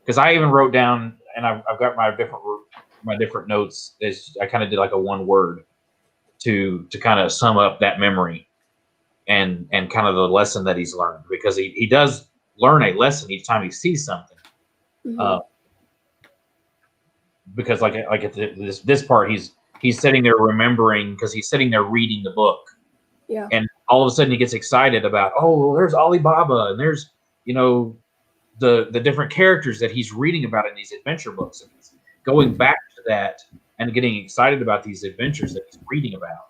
Because I even wrote down, and I've got my different notes. I kind of did like a one word to kind of sum up that memory and kind of the lesson that he's learned, because he does learn a lesson each time he sees something. Because like at this part, he's sitting there remembering, because he's sitting there reading the book. Yeah. And all of a sudden he gets excited about, oh, well, there's Alibaba, and there's, you know, the different characters that he's reading about in these adventure books. And he's going back to that and getting excited about these adventures that he's reading about.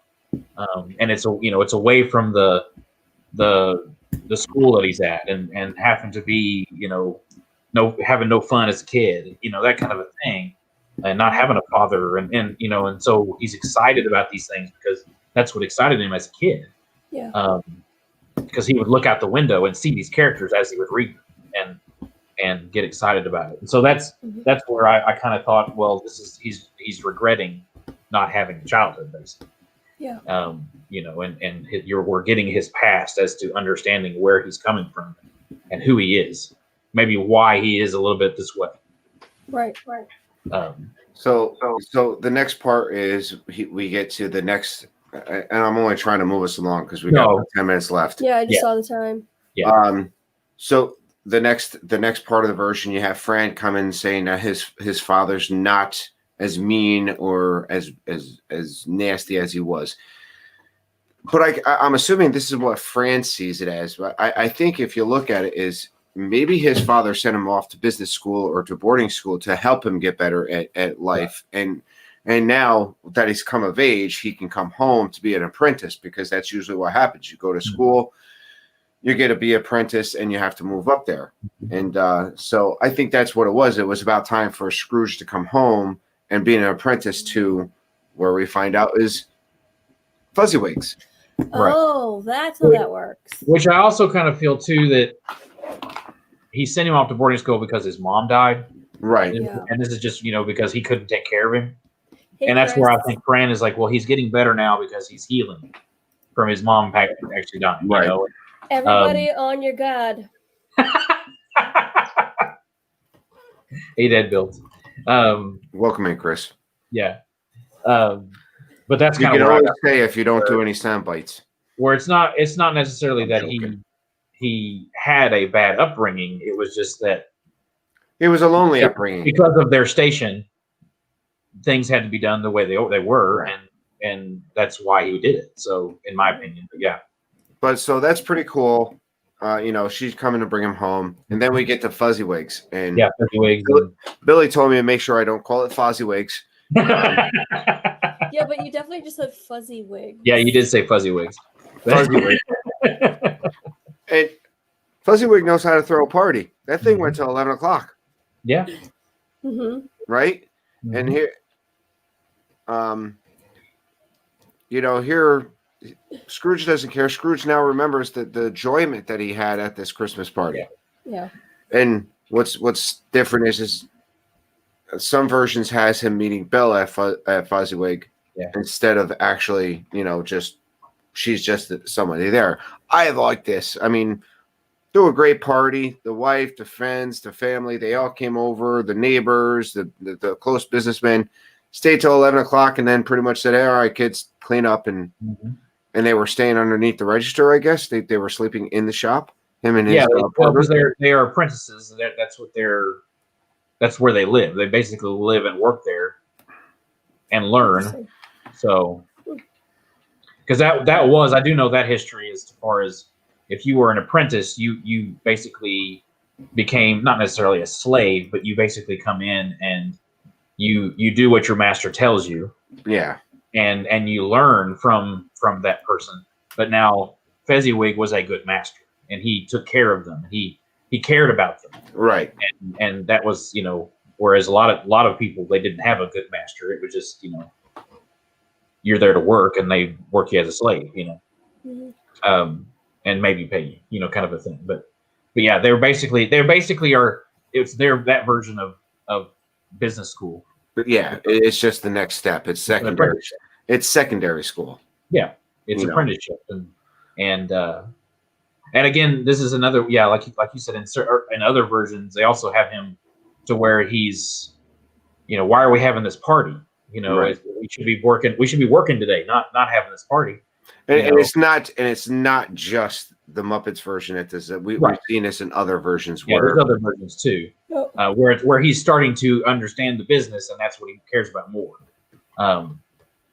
And it's away from the school that he's at, and having to be, you know, having no fun as a kid, you know, that kind of a thing. And not having a father, and you know, and so he's excited about these things because that's what excited him as a kid. Yeah. Because he would look out the window and see these characters as he would read and get excited about it. And so that's where I kind of thought, well, he's regretting not having a childhood, basically. Yeah. You know, and we're getting his past as to understanding where he's coming from and who he is, maybe why he is a little bit this way. Right. So the next part is we get to the next, and I'm only trying to move us along because we got about 10 minutes left. Yeah, I just saw the time. Yeah. So the next part of the version, you have Fran come in saying that his father's not as mean or as nasty as he was. But I'm assuming this is what Fran sees it as. But I think if you look at it, is maybe his father sent him off to business school or to boarding school to help him get better at life. Right. And now that he's come of age, he can come home to be an apprentice, because that's usually what happens. You go to school, you get to be apprentice, and you have to move up there. And so I think that's what it was. It was about time for Scrooge to come home and be an apprentice to where we find out is Fuzzywigs. Oh, that's how that works. Which I also kind of feel too, that he sent him off to boarding school because his mom died. Right. And this is just, you know, because he couldn't take care of him. Hey, and that's Chris. where I think Fran is like, well, he's getting better now because he's healing from his mom actually dying. Right. You know? Everybody on your guard. Hey, Dead Built. Welcome in, Chris. Yeah. But that's you kind can of always say if you don't do any sound bites. Where it's not necessarily that he had a bad upbringing. It was just that it was a lonely upbringing because of their station. Things had to be done the way they were, and that's why he did it. So, in my opinion, but yeah. But so that's pretty cool. You know, she's coming to bring him home, and then we get to Fuzzywigs, and Fuzzywigs. Billy told me to make sure I don't call it Fozzywigs. Yeah, but you definitely just said Fuzzywigs. Yeah, you did say Fuzzywigs. Fuzzywigs. And Fuzzywig knows how to throw a party. That thing went till 11 o'clock. Yeah. Mm-hmm. Right? And here, you know, here Scrooge doesn't care. Scrooge now remembers the enjoyment that he had at this Christmas party. Yeah. And what's different is some versions has him meeting Belle at Fozziwig instead of actually, just she's just somebody there. I like this. I mean, threw a great party. The wife, the friends, the family, they all came over. The neighbors, the close businessmen stayed till 11 o'clock and then pretty much said, hey, all right, kids, clean up. And they were staying underneath the register, I guess. They were sleeping in the shop. Him and his because they are apprentices. That's where they live. They basically live and work there and learn. So, because that was, I do know that history as far as if you were an apprentice, you basically became not necessarily a slave, but you basically come in and you do what your master tells you. Yeah. And you learn from that person. But now Fezziwig was a good master, and he took care of them. He cared about them. Right. And that was, whereas a lot of people, they didn't have a good master. It was just, you're there to work and they work you as a slave, and maybe pay you, kind of a thing. But yeah, they're basically that version of business school. But yeah, it's just the next step. It's secondary. It's secondary school. Yeah, it's apprenticeship, and again, this is another. Yeah, like you said, in other versions, they also have him to where he's, why are we having this party? Right. We should be working. We should be working today, not having this party. And it's not just the Muppets version at this. We've seen this in other versions. Yeah, there's other versions too, where he's starting to understand the business, and that's what he cares about more.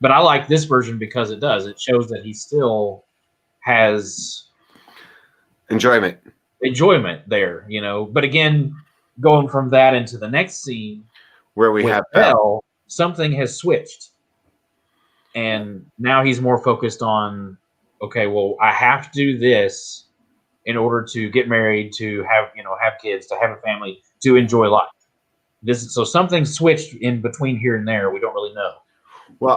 But I like this version because it shows that he still has enjoyment there, But again, going from that into the next scene where we have Belle, something has switched. And now he's more focused on, okay, well, I have to do this in order to get married, to have kids, to have a family, to enjoy life. So something switched in between here and there. We don't really know. Well,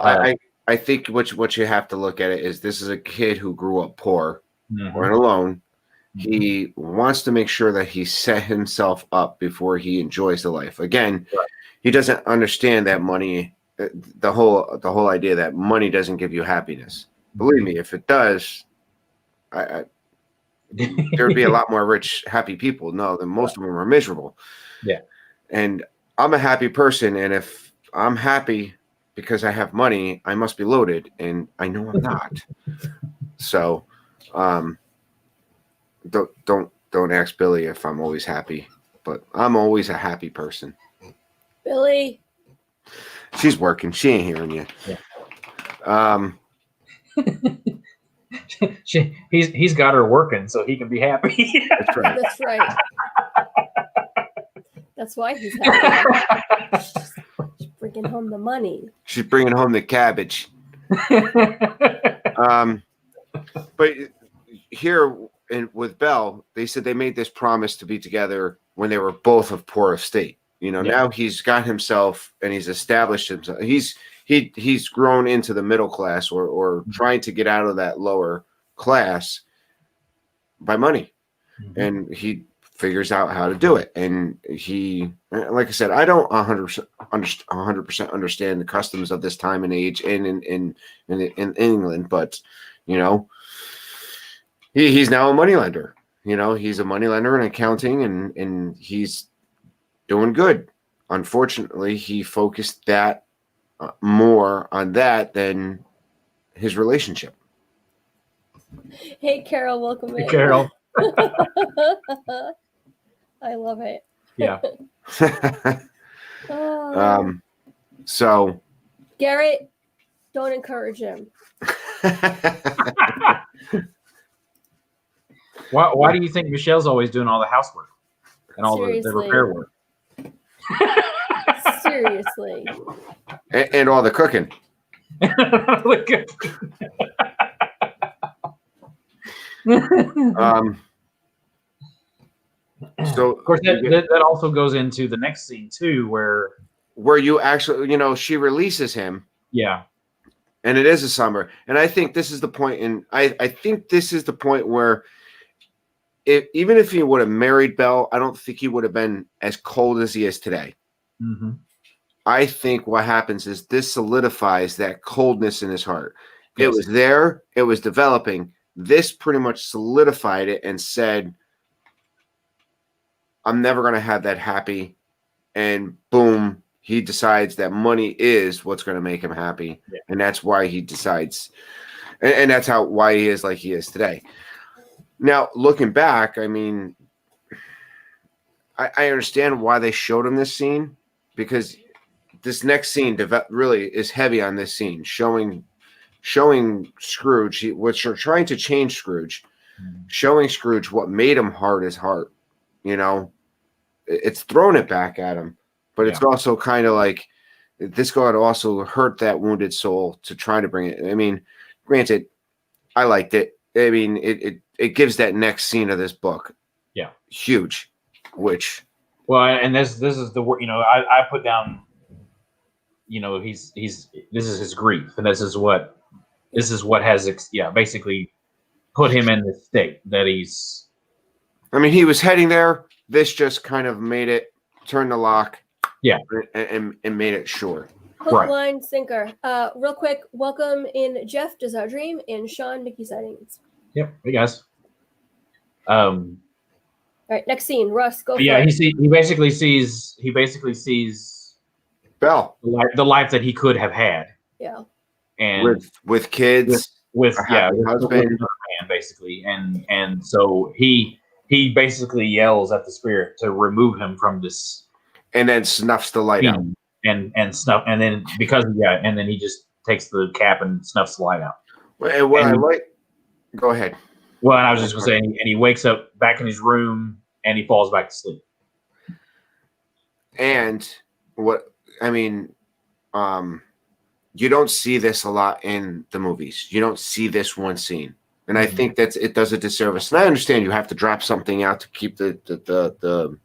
I think what you have to look at it is this is a kid who grew up poor or alone. He wants to make sure that he set himself up before he enjoys the life. Again, he doesn't understand that money. The whole idea that money doesn't give you happiness. Believe me, if it does, there would be a lot more rich, happy people. No, then most of them are miserable. Yeah. And I'm a happy person, and if I'm happy because I have money, I must be loaded, and I know I'm not. So, don't ask Billy if I'm always happy, but I'm always a happy person. Billy. She's working. She ain't hearing you. Yeah. He's got her working so he can be happy. That's right. That's right. That's why he's happy. She's bringing home the money. She's bringing home the cabbage. But here with Belle, they said they made this promise to be together when they were both of poor estate. Now he's got himself and he's established himself. He's grown into the middle class or trying to get out of that lower class by money. And he figures out how to do it. And he, like I said, I don't 100% understand the customs of this time and age in England, but he's now a moneylender. He's a moneylender in accounting and he's doing good. Unfortunately, he focused that more on that than his relationship. Hey, Carol, welcome in. Hey, Carol. I love it. Yeah. So, Garrett, don't encourage him. Why do you think Michelle's always doing all the housework and all the repair work? Seriously. And all the cooking. So of course that also goes into the next scene too, where you actually, she releases him. Yeah. And it is a summer. And I think this is the point. And I think this is the point where even if he would have married Belle, I don't think he would have been as cold as he is today. Mm-hmm. I think what happens is this solidifies that coldness in his heart. Yes. It was there. It was developing. This pretty much solidified it and said, I'm never going to have that happy. And boom, he decides that money is what's going to make him happy. Yeah. And that's why he decides. And that's why he is like he is today. Now, looking back, I mean, I understand why they showed him this scene, because this next scene really is heavy on this scene, showing Scrooge, which are trying to change Scrooge, showing Scrooge what made him hard his heart. You know, it's throwing it back at him, but it's also kind of like this God also hurt that wounded soul to try to bring it. I mean, granted, I liked it. I mean, it gives that next scene of this book, huge. Which, well, and this is the word, you know, I put down, you know, this is his grief, and this is what has basically put him in this state that he's. I mean, he was heading there. This just kind of made it turn the lock, and made it sure. Hook, line, sinker. Real quick, welcome in Jeff, Does Our Dream, and Sean, Mickey Sightings. Yep, hey guys. All right, next scene. Russ, go for it. Yeah, he basically sees Belle, the life that he could have had. Yeah. And with kids, with husband, man, basically, and so he basically yells at the spirit to remove him from this, and then snuffs the light out, and snuff, and then and then he just takes the cap and snuffs the light out. And what I like, go ahead. Well, and I was just going to say, and he wakes up back in his room and he falls back to sleep. And what I mean, you don't see this a lot in the movies. You don't see this one scene, and I think it does a disservice. And I understand you have to drop something out to keep the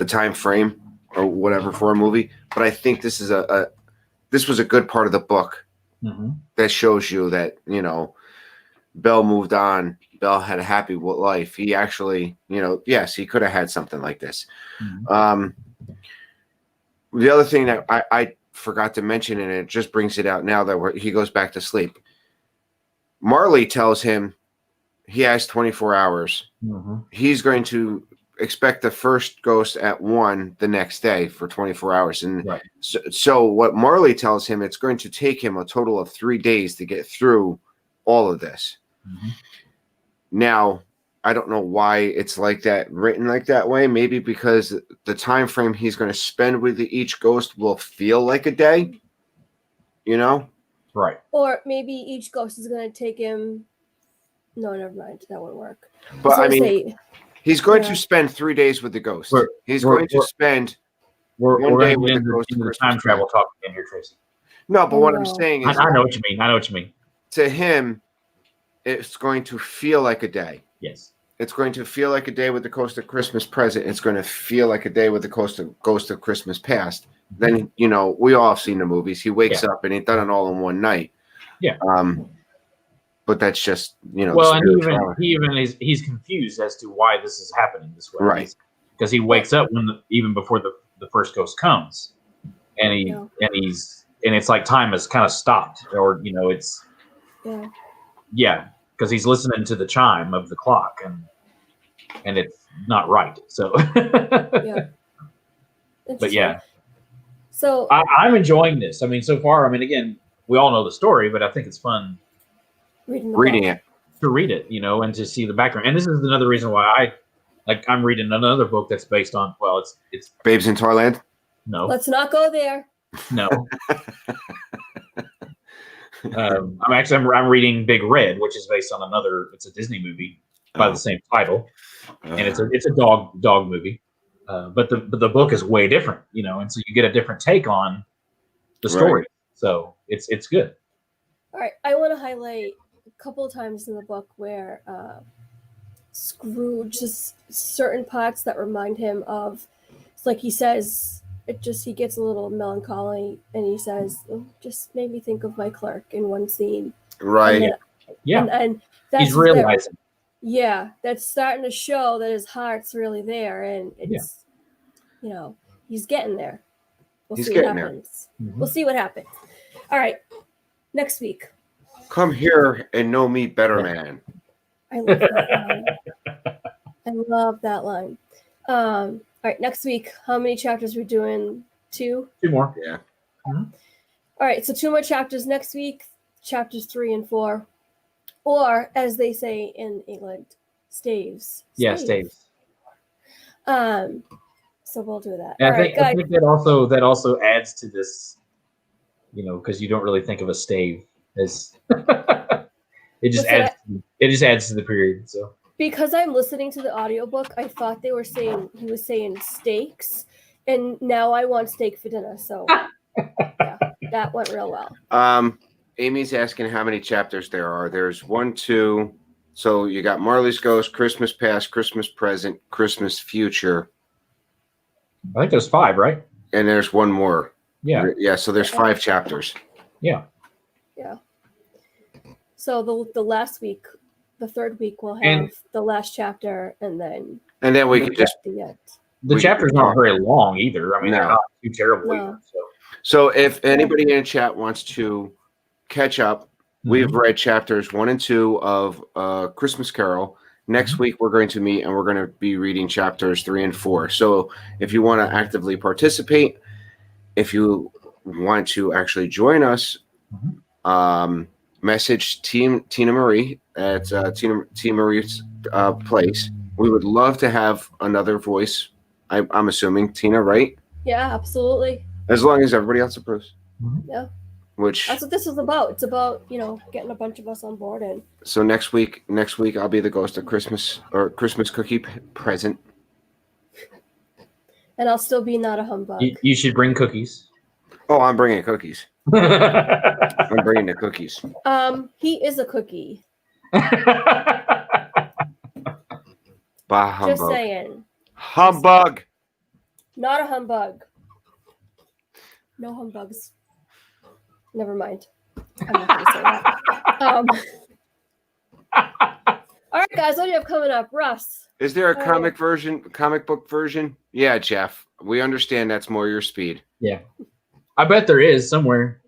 time frame or whatever for a movie, but I think this is this was a good part of the book that shows you that, you know, Belle moved on. Belle had a happy life. He actually, you know, yes, he could have had something like this. The other thing that I forgot to mention, and it just brings it out now that he goes back to sleep. Marley tells him he has 24 hours. He's going to expect the first ghost at 1 the next day for 24 hours. And so what Marley tells him, it's going to take him a total of 3 days to get through all of this. Now, I don't know why it's like that, written like that way. Maybe because the time frame he's going to spend with each ghost will feel like a day, you know? Right. Or maybe each ghost is going to take him. No, never mind. That won't work. But I mean, he's going to spend 3 days with the ghost. He's going to spend one day with the ghost. Into the time travel talk again here, Tracy. No, but what I'm saying is, I know what you mean. I know what you mean. To him, it's going to feel like a day. Yes. It's going to feel like a day with the Ghost of Christmas Present. It's going to feel like a day with the Ghost of Christmas Past. Then, you know, we all have seen the movies. He wakes up and he's done it all in one night. Yeah. But that's just, you know. Well, and he's confused as to why this is happening this way. Right. Because he wakes up even before the first ghost comes, and it's like time has kind of stopped, or, you know, it's. Yeah. Because he's listening to the chime of the clock, and it's not right. So, but yeah. So I'm enjoying this. I mean, so far, I mean, again, we all know the story, but I think it's fun reading it, to read it, you know, and to see the background. And this is another reason why I'm reading another book that's based on, well, it's Babes in Toyland. No, let's not go there. No. I'm reading Big Red, which is based on it's a Disney movie by the same title, and it's a dog movie, but the book is way different, you know, and so you get a different take on the story. So it's good. All right, I want to highlight a couple of times in the book where Scrooge, just certain parts that remind him of, it's like he says, it just he gets a little melancholy, and he says, oh, "Just made me think of my clerk" in one scene. Right. And then, and that's He's realizing. That's starting to show that his heart's really there, and it's he's getting there. He's see getting what happens. We'll see what happens. All right, next week. Come here and know me better, man. I love that line. I love that line. All right, next week, how many chapters we're doing? 2? 2 more. Yeah. All right, so 2 more chapters next week, chapters 3 and 4. Or, as they say in England, staves. Yeah, staves. So we'll do that. And I think that also adds to this, because you don't really think of a stave as it just adds to the period. So because I'm listening to the audiobook, I thought he was saying steaks, and now I want steak for dinner. So yeah, that went real well. Amy's asking how many chapters there are. There's 1, 2. So you got Marley's Ghost, Christmas Past, Christmas Present, Christmas Future. I think there's 5, right? And there's 1 more. Yeah. Yeah. So there's 5 chapters. Yeah. Yeah. So the last week, the 3rd week, we'll have the last chapter, and then we could just the end. The chapters aren't very long either. I mean, they're not too terrible either. So if anybody in chat wants to catch up, we've read chapters 1 and 2 of Christmas Carol. Next week we're going to meet and we're going to be reading chapters 3 and 4. So if you want to actively participate, if you want to actually join us, message Tina Marie at Tina Marie's place. We would love to have another voice. I'm assuming Tina, right? Yeah, absolutely. As long as everybody else approves. Yeah. Which that's what this is about. It's about getting a bunch of us on board. And so next week I'll be the ghost of Christmas or Christmas cookie present. And I'll still be not a humbug. You should bring cookies. Oh, I'm bringing cookies. I'm bringing the cookies. He is a cookie. Bah, humbug. Just saying. Humbug. Not a humbug. No humbugs. Never mind. I'm not going to say that. All right, guys, what do you have coming up? Russ. Is there a comic book version? Yeah, Jeff. We understand that's more your speed. Yeah. I bet there is somewhere.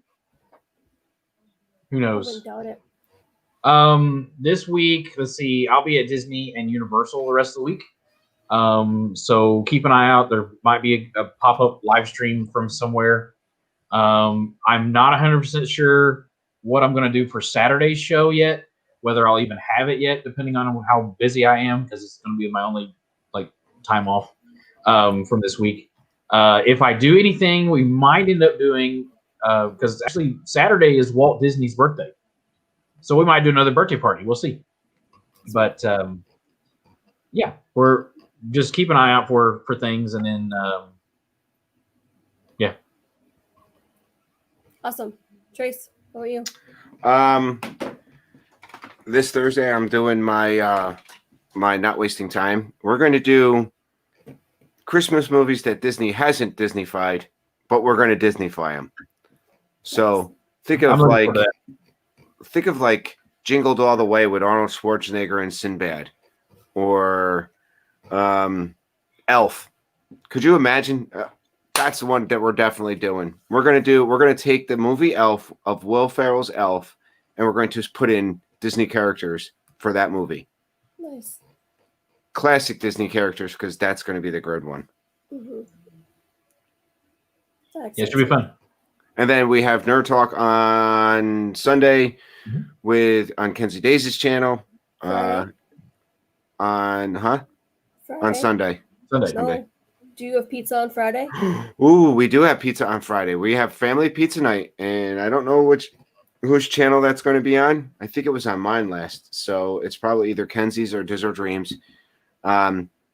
Who knows? I wouldn't doubt it. This week, let's see, I'll be at Disney and Universal the rest of the week. So keep an eye out. There might be a pop-up live stream from somewhere. I'm not 100% sure what I'm going to do for Saturday's show yet, whether I'll even have it yet, depending on how busy I am, because it's going to be my only time off from this week. If I do anything, we might end up doing because actually Saturday is Walt Disney's birthday, so we might do another birthday party. We'll see. But yeah, we're just keep an eye out for things, and then yeah. Awesome. Trace, how about you? This Thursday I'm doing my my Not Wasting Time. We're going to do Christmas movies that Disney hasn't Disneyfied, but we're going to Disneyfy them. So think of Jingled All the Way with Arnold Schwarzenegger and Sinbad, or Elf. Could you imagine? That's the one that we're definitely doing. We're going to take the movie Elf of Will Ferrell's Elf, and we're going to just put in Disney characters for that movie. Nice. Classic Disney characters, because that's going to be the good one. Mm-hmm. Yeah, it should be fun. And then we have Nerd Talk on Sunday on Kenzie Days' channel. Friday. On Sunday. Sunday. Do you have pizza on Friday? Ooh, we do have pizza on Friday. We have family pizza night, and I don't know whose channel that's going to be on. I think it was on mine last, so it's probably either Kenzie's or Dizzle Dreams.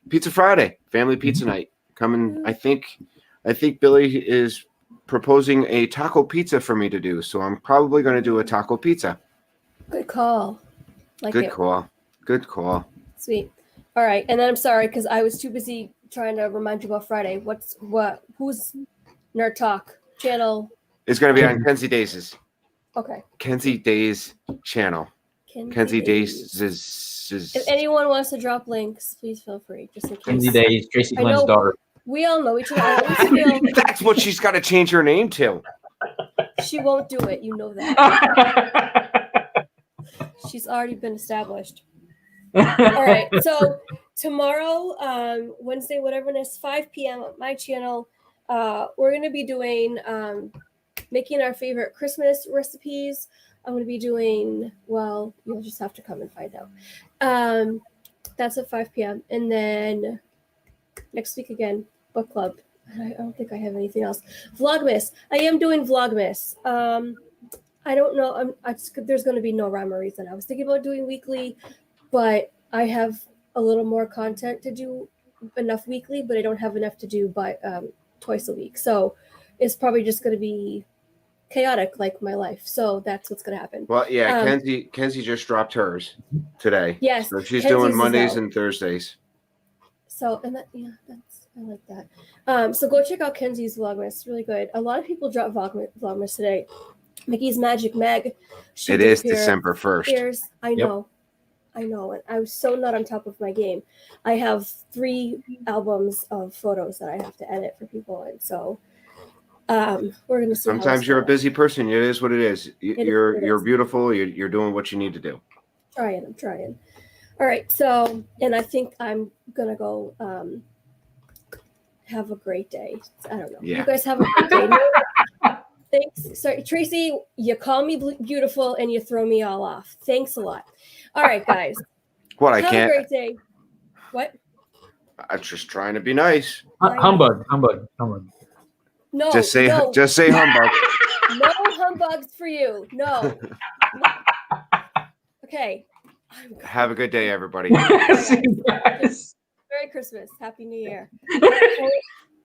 Pizza Friday, family pizza night coming. I think Billy is proposing a taco pizza for me to do, so I'm probably going to do a taco pizza. Good call. Good call. Sweet. All right, and then I'm sorry because I was too busy trying to remind you about Friday. Who's Nerd Talk channel? It's going to be on Kenzie Days. Okay. Kenzie Days channel. Kenzie Days is. If anyone wants to drop links, please feel free. Just in case. Kenzie Days, Tracy Flynn's daughter. We all know each other. I always feel That's what she's got to change her name to. she won't do it. You know that. She's already been established. All right. So tomorrow, Wednesday, whatever it is, 5 p.m. on my channel, we're going to be doing making our favorite Christmas recipes. I'm going to be doing, well, you'll just have to come and find out. That's at 5 p.m. And then next week again, book club. I don't think I have anything else. Vlogmas. I am doing Vlogmas. I don't know. There's going to be no rhyme or reason. I was thinking about doing weekly, but I have a little more content to do, enough weekly, but I don't have enough to do by twice a week. So it's probably just going to be chaotic like my life. So that's what's going to happen. Well, yeah, Kenzie just dropped hers today. Yes. So she's Kenzie's doing Mondays and Thursdays. So, and that, yeah, I like that. So go check out Kenzie's Vlogmas. It's really good. A lot of people drop Vlogmas today. Mickey's Magic Meg. It is December 1st. I know. And I was so not on top of my game. I have 3 albums of photos that I have to edit for people. And so we're going to see. Sometimes you're a busy person. It is what it is. You're beautiful. You're doing what you need to do. I'm trying. All right. So, and I think I'm going to go have a great day. I don't know. Yeah. You guys have a great day. Thanks. Sorry, Tracy, you call me beautiful and you throw me all off. Thanks a lot. All right, guys. What, have a great day. What? I'm just trying to be nice. Humbug. No. Just say humbug. No humbugs for you. No. Okay. Have a good day, everybody. See you guys. Merry Christmas. Happy New Year.